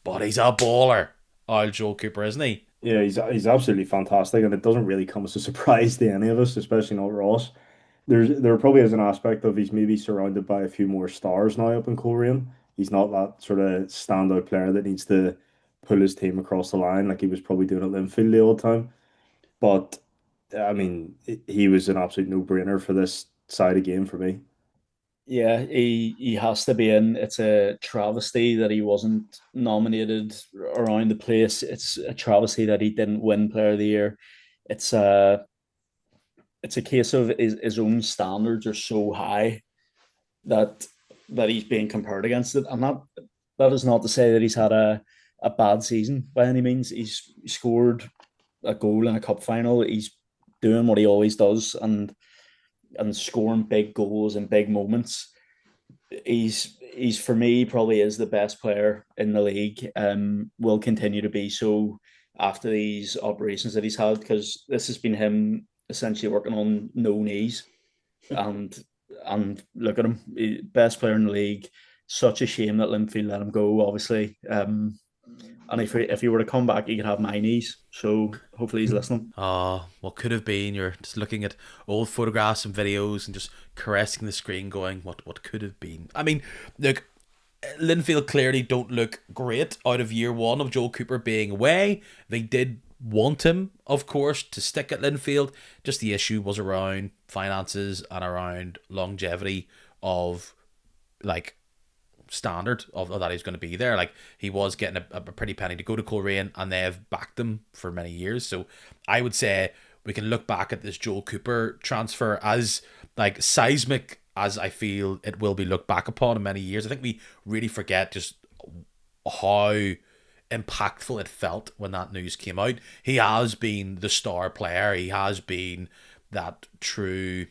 But he's a baller. Joel Cooper, isn't he? Yeah, he's absolutely fantastic, and it doesn't really come as a surprise to any of us, especially not Ross. There probably is an aspect of he's maybe surrounded by a few more stars now up in Coleraine. He's not that sort of standout player that needs to pull his team across the line like he was probably doing at Linfield the old time. But I mean, he was an absolute no-brainer for this side of game for me. Yeah, he has to be in. It's a travesty that he wasn't nominated around the place. It's a travesty that he didn't win Player of the Year. It's a it's a case of his own standards are so high that he's being compared against it. And that is not to say that he's had a bad season by any means. He's scored a goal in a cup final. He's doing what he always does and scoring big goals in big moments. He's for me probably is the best player in the league. Will continue to be so after these operations that he's had, because this has been him essentially working on no knees, and look at him, best player in the league. Such a shame that Linfield let him go, obviously. And if he were to come back, he could have my knees. So hopefully he's listening. Oh, what could have been? You're just looking at old photographs and videos and just caressing the screen, going, "What could have been?" I mean, look, Linfield clearly don't look great out of year one of Joel Cooper being away. They did want him, of course, to stick at Linfield. Just the issue was around finances and around longevity of like standard of that he's going to be there. Like, he was getting a pretty penny to go to Coleraine, and they have backed him for many years. So I would say we can look back at this Joel Cooper transfer as like seismic as I feel it will be looked back upon in many years. I think we really forget just how impactful it felt when that news came out. He has been the star player. He has been that true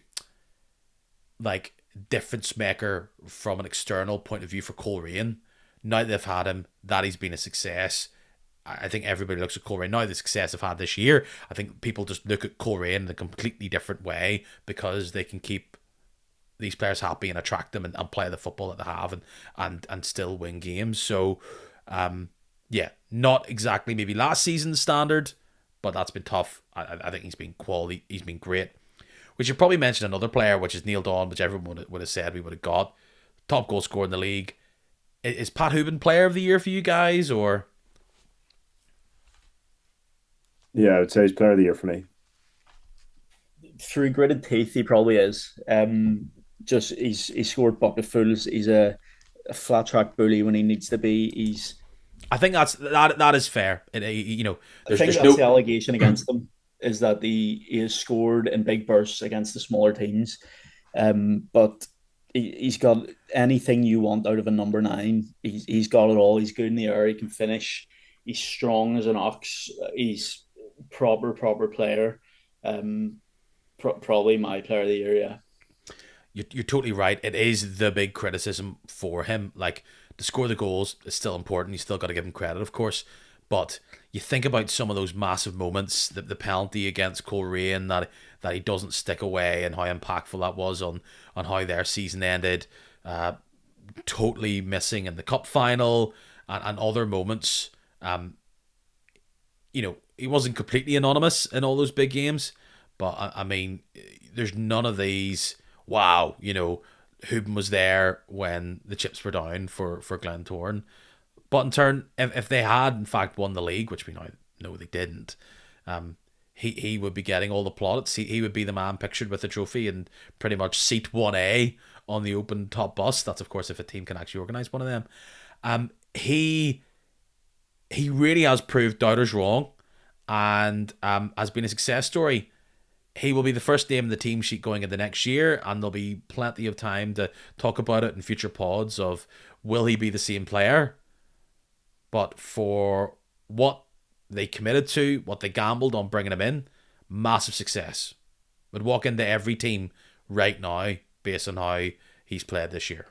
like difference maker from an external point of view for Coleraine. Now that they've had him, that he's been a success. I think everybody looks at Coleraine now, the success they've had this year. I think people just look at Coleraine in a completely different way because they can keep these players happy and attract them and play the football that they have and still win games. So yeah, not exactly maybe last season's standard, but that's been tough. I think he's been quality. He's been great. We should probably mention another player, which is Neil Dawn, which everyone would have said we would have got. Top goal scorer in the league. Is Pat Hooban player of the year for you guys, or? Yeah, I would say he's player of the year for me. Through gritted teeth, he probably is. Just he's scored bucketfuls. He's a flat track bully when he needs to be. I think that is fair. You know, I think that's the allegation against him, is that he has scored in big bursts against the smaller teams. But he's got anything you want out of a number 9. He's got it all. He's good in the air. He can finish. He's strong as an ox. He's proper player. Probably my player of the year. Yeah. You're totally right. It is the big criticism for him. Like, to score the goals is still important. You still got to give him credit, of course. But you think about some of those massive moments, the penalty against Coleraine that he doesn't stick away, and how impactful that was on how their season ended. Totally missing in the cup final and other moments. You know, he wasn't completely anonymous in all those big games, but I mean, there's none of these. Wow, you know, Hooban was there when the chips were down for Glentoran. But in turn, if they had in fact won the league, which we now know they didn't, he would be getting all the plaudits. He would be the man pictured with the trophy and pretty much seat 1A on the open top bus. That's of course if a team can actually organise one of them. He really has proved doubters wrong, and has been a success story. He will be the first name in the team sheet going into next year, and there'll be plenty of time to talk about it in future pods of will he be the same player. But for what they committed to, what they gambled on bringing him in, massive success. Would walk into every team right now based on how he's played this year.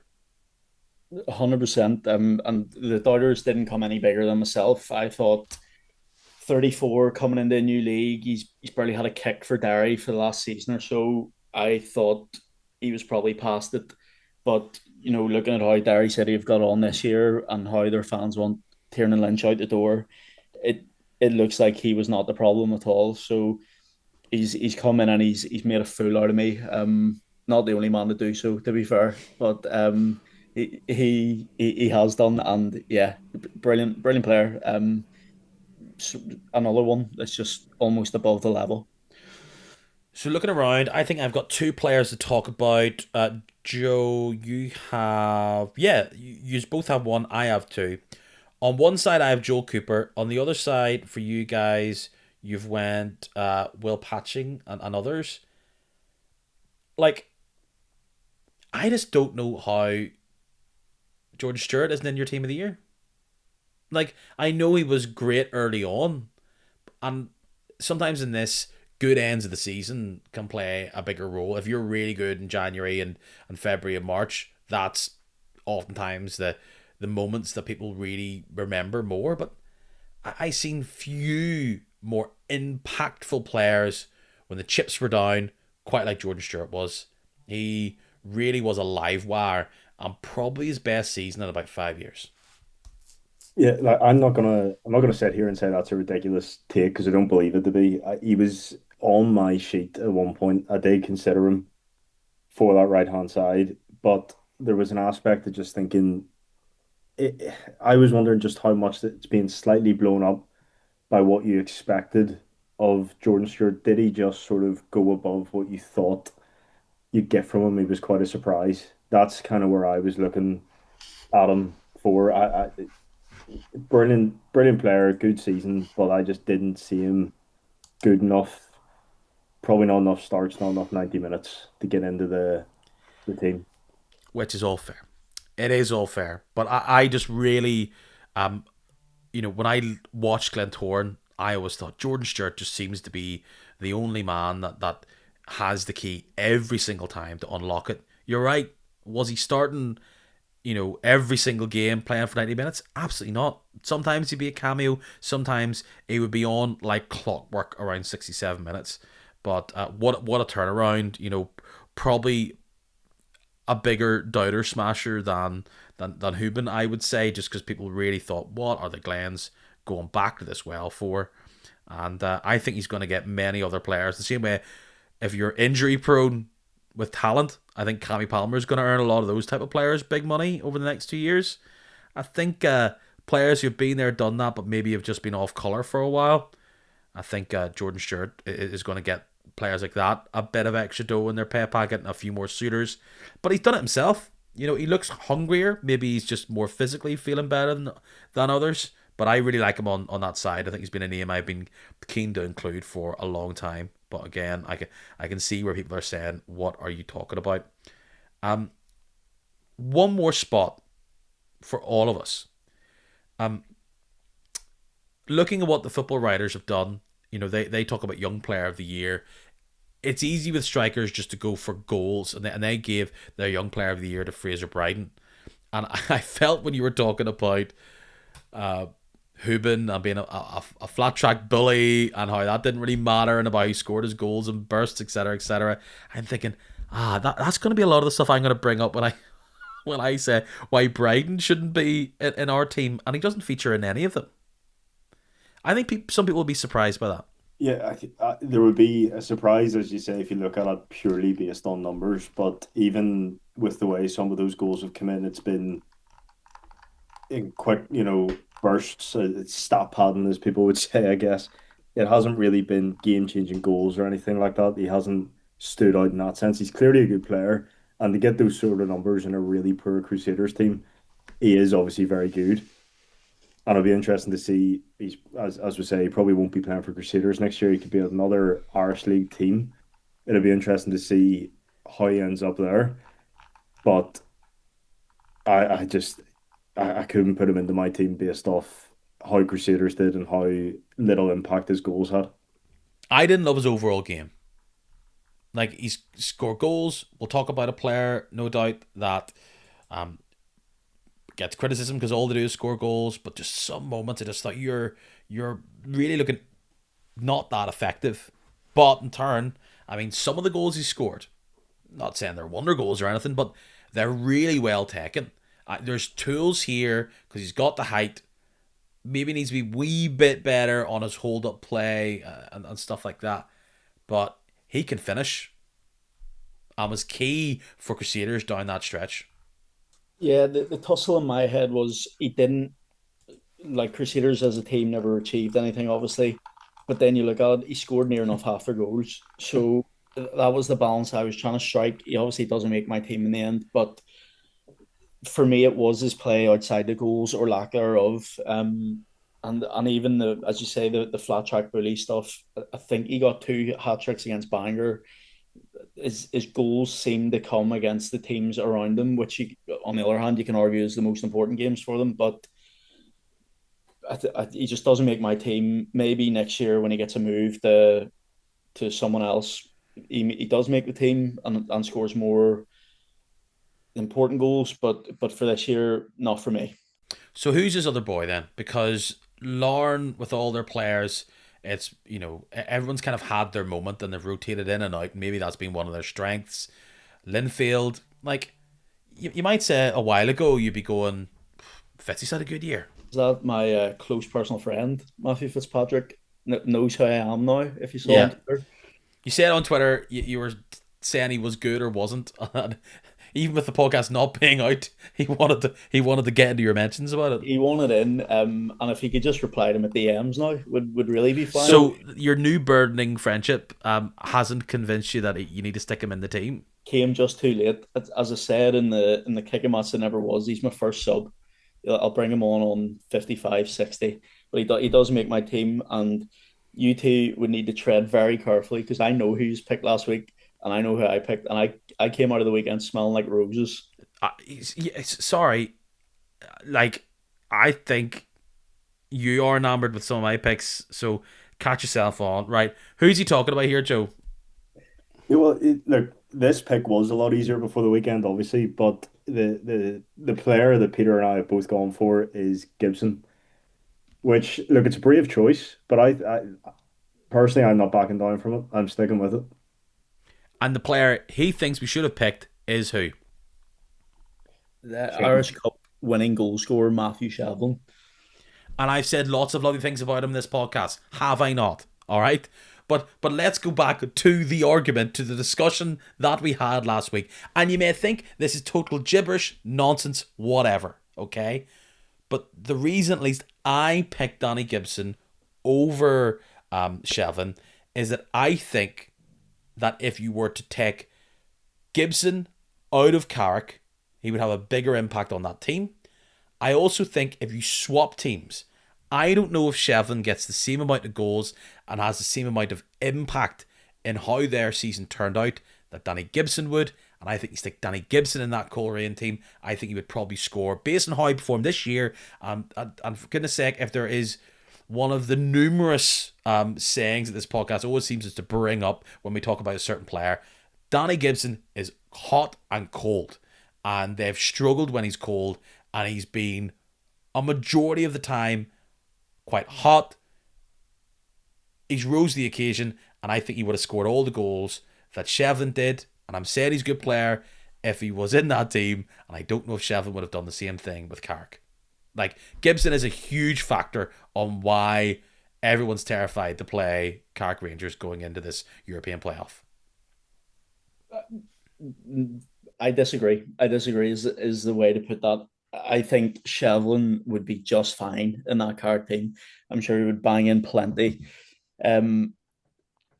100%. And the doubters didn't come any bigger than myself. I thought 34 coming into a new league. He's barely had a kick for Derry for the last season or so. I thought he was probably past it. But, you know, looking at how Derry City have got on this year and how their fans want Tiernan Lynch out the door, it looks like he was not the problem at all. So he's come in and he's made a fool out of me. Not the only man to do so, to be fair. But he has done, and yeah, brilliant player. Another one that's just almost above the level. So looking around, I think I've got two players to talk about. Joe, you have you both have one. I have two. On one side, I have Joel Cooper. On the other side, for you guys, you've went Will Patching and others. Like, I just don't know how Jordan Stewart isn't in your team of the year. Like, I know he was great early on, and sometimes in this, good ends of the season can play a bigger role. If you're really good in January and February and March, that's oftentimes the moments that people really remember more. But I seen few more impactful players when the chips were down, quite like Jordan Stewart was. He really was a live wire and probably his best season in about 5 years. Yeah, like I'm not gonna sit here and say that's a ridiculous take because I don't believe it to be. He was on my sheet at one point. I did consider him for that right hand side, but there was an aspect of just thinking. I was wondering just how much it's been slightly blown up by what you expected of Jordan Stewart. Did he just sort of go above what you thought you'd get from him? He was quite a surprise. That's kind of where I was looking at him for. Brilliant player, good season, but I just didn't see him good enough. Probably not enough starts, not enough 90 minutes to get into the team. Which is all fair. It is all fair. But I just really, when I watched Glentoran, I always thought Jordan Stewart just seems to be the only man that has the key every single time to unlock it. You're right. Was he starting, every single game playing for 90 minutes? Absolutely not. Sometimes he'd be a cameo. Sometimes he would be on like clockwork around 67 minutes. But what a turnaround. Probably a bigger doubter smasher than Hubin, I would say, just because people really thought, what are the Glens going back to this well for? And I think he's going to get many other players. The same way, if you're injury prone with talent, I think Cammy Palmer is going to earn a lot of those type of players big money over the next 2 years. I think players who've been there, done that, but maybe have just been off colour for a while, I think Jordan Stewart is going to get players like that a bit of extra dough in their pay packet and a few more suitors. But he's done it himself. He looks hungrier. Maybe he's just more physically feeling better than others. But I really like him on that side. I think he's been a name I've been keen to include for a long time. But again, I can see where people are saying, what are you talking about? One more spot for all of us. Looking at what the football writers have done, they talk about young player of the year. It's easy with strikers just to go for goals, and they gave their young player of the year to Fraser Bryden. And I felt when you were talking about Hubin and being a flat track bully and how that didn't really matter and about how he scored his goals and bursts, etc., etc. I'm thinking, that's going to be a lot of the stuff I'm going to bring up when I say why Bryden shouldn't be in our team, and he doesn't feature in any of them. I think some people will be surprised by that. Yeah, there would be a surprise, as you say, if you look at it purely based on numbers. But even with the way some of those goals have come in, it's been in quick, bursts. It's stat padding, as people would say, I guess. It hasn't really been game-changing goals or anything like that. He hasn't stood out in that sense. He's clearly a good player, and to get those sort of numbers in a really poor Crusaders team, he is obviously very good. And it'll be interesting to see. He's as we say, he probably won't be playing for Crusaders next year. He could be at another Irish League team. It'll be interesting to see how he ends up there. But I couldn't put him into my team based off how Crusaders did and how little impact his goals had. I didn't love his overall game. Like, he's scored goals. We'll talk about a player, no doubt, that gets criticism because all they do is score goals, but just some moments I just thought you're really looking not that effective. But in turn, I mean, some of the goals he scored, not saying they're wonder goals or anything, but they're really well taken. There's tools here because he's got the height. Maybe needs to be a wee bit better on his hold-up play and stuff like that. But he can finish and was key for Crusaders down that stretch. Yeah, the tussle in my head was he didn't like Crusaders as a team never achieved anything, obviously. But then you look at it, he scored near enough half their goals. So that was the balance I was trying to strike. He obviously doesn't make my team in the end, but for me, it was his play outside the goals or lack thereof. And even the, as you say, the flat track bully stuff. I think he got two hat tricks against Bangor. His goals seem to come against the teams around him, which on the other hand, you can argue is the most important games for them. But he just doesn't make my team. Maybe next year when he gets a move to someone else, he does make the team and scores more important goals. But for this year, not for me. So who's his other boy then? Because Larne, with all their players, it's, everyone's kind of had their moment and they've rotated in and out. Maybe that's been one of their strengths. Linfield, like, you might say a while ago you'd be going, Fitzy's had a good year. Is that my close personal friend Matthew Fitzpatrick knows who I am now? If you saw on Yeah. Twitter, You said on Twitter you were saying he was good or wasn't. Even with the podcast not being out, he wanted to get into your mentions about it. he wanted in, and if he could just reply to him at DMs now, would really be fine. So your new burdening friendship hasn't convinced you that you need to stick him in the team. Came just too late. As I said in the kicking match, that never was. He's my first sub. I'll bring him on 55, 60. But he does make my team, and you two would need to tread very carefully because I know who you picked last week, and I know who I picked, and I came out of the weekend smelling like roses. Sorry, like I think you are enamored with some of my picks, so catch yourself on. Right, who's he talking about here, Joe? Yeah, well, look, this pick was a lot easier before the weekend, obviously, but the player that Peter and I have both gone for is Gibson. Which, look, it's a brave choice, but I personally, I'm not backing down from it. I'm sticking with it. And the player he thinks we should have picked is who? The Sure. Irish Cup winning goal scorer Matthew Shelvin. And I've said lots of lovely things about him in this podcast. Have I not? All right. But let's go back to the argument, to the discussion that we had last week. And you may think this is total gibberish, nonsense, whatever. Okay. But the reason, at least, I picked Danny Gibson over Shevin is that I think that if you were to take Gibson out of Carrick, he would have a bigger impact on that team. I also think if you swap teams, I don't know if Shevlin gets the same amount of goals and has the same amount of impact in how their season turned out that Danny Gibson would. And I think you stick Danny Gibson in that Coleraine team, I think he would probably score based on how he performed this year. And for goodness sake, if there is one of the numerous sayings that this podcast always seems to bring up when we talk about a certain player, Danny Gibson is hot and cold. And they've struggled when he's cold, and he's been a majority of the time quite hot. He's rose the occasion, and I think he would have scored all the goals that Shevlin did. And I'm saying he's a good player if he was in that team, and I don't know if Shevlin would have done the same thing with Carrick. Like, Gibson is a huge factor on why everyone's terrified to play Carrick Rangers going into this European playoff. I disagree. I disagree is the way to put that. I think Shevlin would be just fine in that card team. I'm sure he would bang in plenty. Um,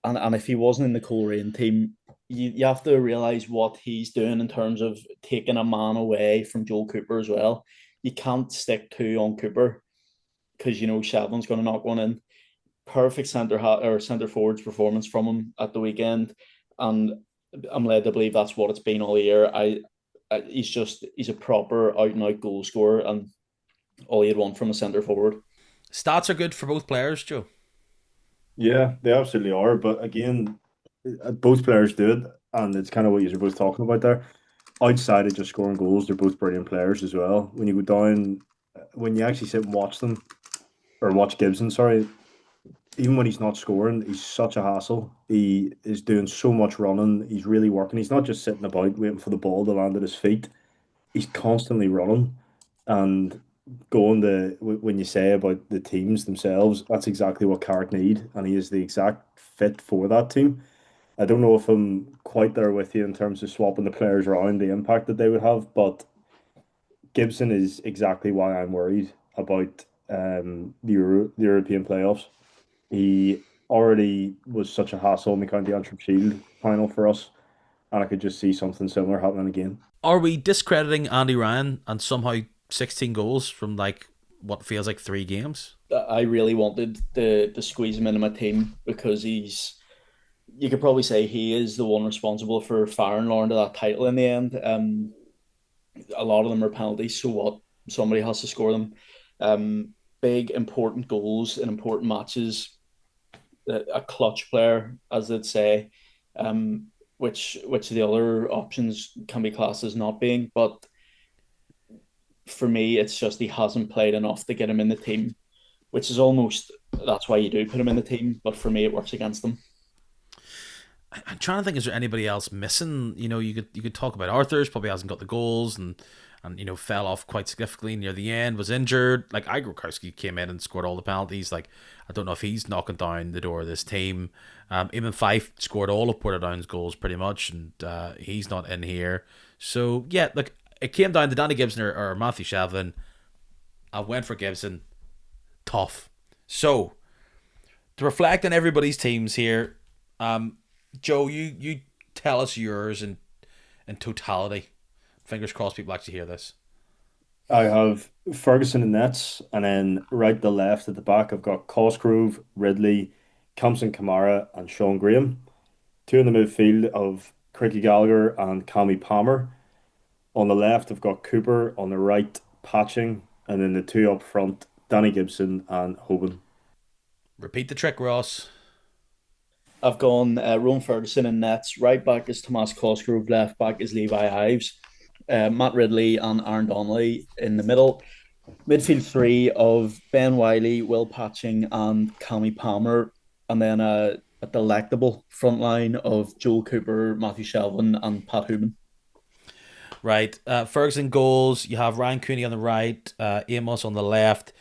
and if he wasn't in the Coleraine team, you have to realise what he's doing in terms of taking a man away from Joel Cooper as well. You can't stick two on Cooper because you know Shevlin's going to knock one in. Perfect centre forwards performance from him at the weekend, and I'm led to believe that's what it's been all year. He's a proper out and out goal scorer, and all you'd want from a centre forward. Stats are good for both players, Joe. Yeah, they absolutely are. But again, both players do it, and it's kind of what you're both talking about there. Outside of just scoring goals, they're both brilliant players as well. When you go down, when you actually sit and watch them, or watch Gibson, sorry, even when he's not scoring, he's such a hassle. He is doing so much running. He's really working. He's not just sitting about waiting for the ball to land at his feet. He's constantly running and going to when you say about the teams themselves, that's exactly what Carrick need, and he is the exact fit for that team. I don't know if I'm quite there with you in terms of swapping the players around, the impact that they would have, but Gibson is exactly why I'm worried about the European playoffs. He already was such a hassle in the County Antrim Shield final for us, and I could just see something similar happening again. Are we discrediting Andy Ryan and somehow 16 goals from like what feels like 3 games? I really wanted to squeeze him into my team because you could probably say he is the one responsible for firing Lauren to that title in the end. A lot of them are penalties, so what? Somebody has to score them. Big, important goals in important matches. A clutch player, as they'd say, which the other options can be classed as not being. But for me, it's just he hasn't played enough to get him in the team, which is almost that's why you do put him in the team. But for me, it works against them. I'm trying to think, is there anybody else missing? You could talk about Arthur's, probably hasn't got the goals and fell off quite significantly near the end, was injured. Like Igor came in and scored all the penalties. Like I don't know if he's knocking down the door of this team. Eamon Fife scored all of Portadown's goals pretty much, and he's not in here. So yeah, look, it came down to Danny Gibson or Matthew Shelvin. I went for Gibson. Tough. So to reflect on everybody's teams here, Joe, you tell us yours in totality. Fingers crossed people actually hear this. I have Ferguson in nets, and then right to left at the back, I've got Cosgrove, Ridley, Thompson Kamara, and Sean Graham. Two in the midfield of Cricky Gallagher and Cammy Palmer. On the left, I've got Cooper. On the right, Patching. And then the two up front, Danny Gibson and Hoban. Repeat the trick, Ross. I've gone Rowan Ferguson in nets. Right back is Tomas Cosgrove. Left back is Levi Ives. Matt Ridley and Aaron Donnelly in the middle. Midfield three of Ben Wiley, Will Patching, and Cammy Palmer. And then a delectable front line of Joel Cooper, Matthew Shelvin, and Pat Hoban. Right. Ferguson goals. You have Ryan Cooney on the right, Amos on the left.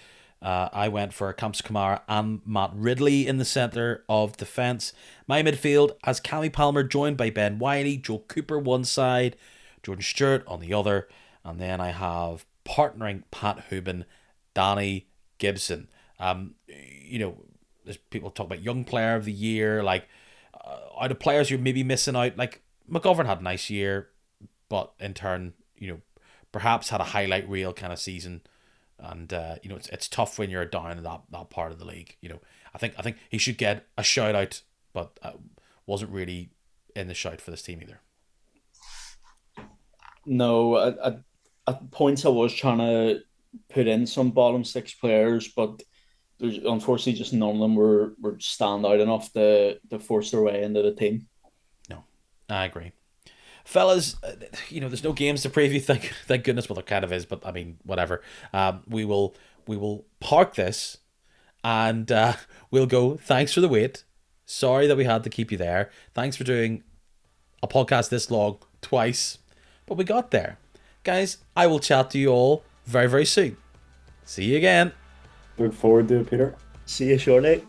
I went for Kamsa Kamara and Matt Ridley in the centre of defence. My midfield has Cammy Palmer joined by Ben Wiley, Joel Cooper one side, Jordan Stewart on the other, and then I have partnering Pat Hoban, Danny Gibson. There's people talk about young player of the year, like out of players you're maybe missing out. Like McGovern had a nice year, but in turn, perhaps had a highlight reel kind of season. And it's tough when you're down in that part of the league. I think he should get a shout out, but wasn't really in the shout for this team either. No, at points I was trying to put in some bottom six players, but there's unfortunately just none of them were stand out enough to force their way into the team. No, I agree. Fellas, there's no games to preview. Thank goodness. Well, there kind of is, but I mean, whatever. We will park this, and we'll go. Thanks for the wait. Sorry that we had to keep you there. Thanks for doing a podcast this long twice, but we got there, guys. I will chat to you all very, very soon. See you again. Look forward to it, Peter. See you shortly.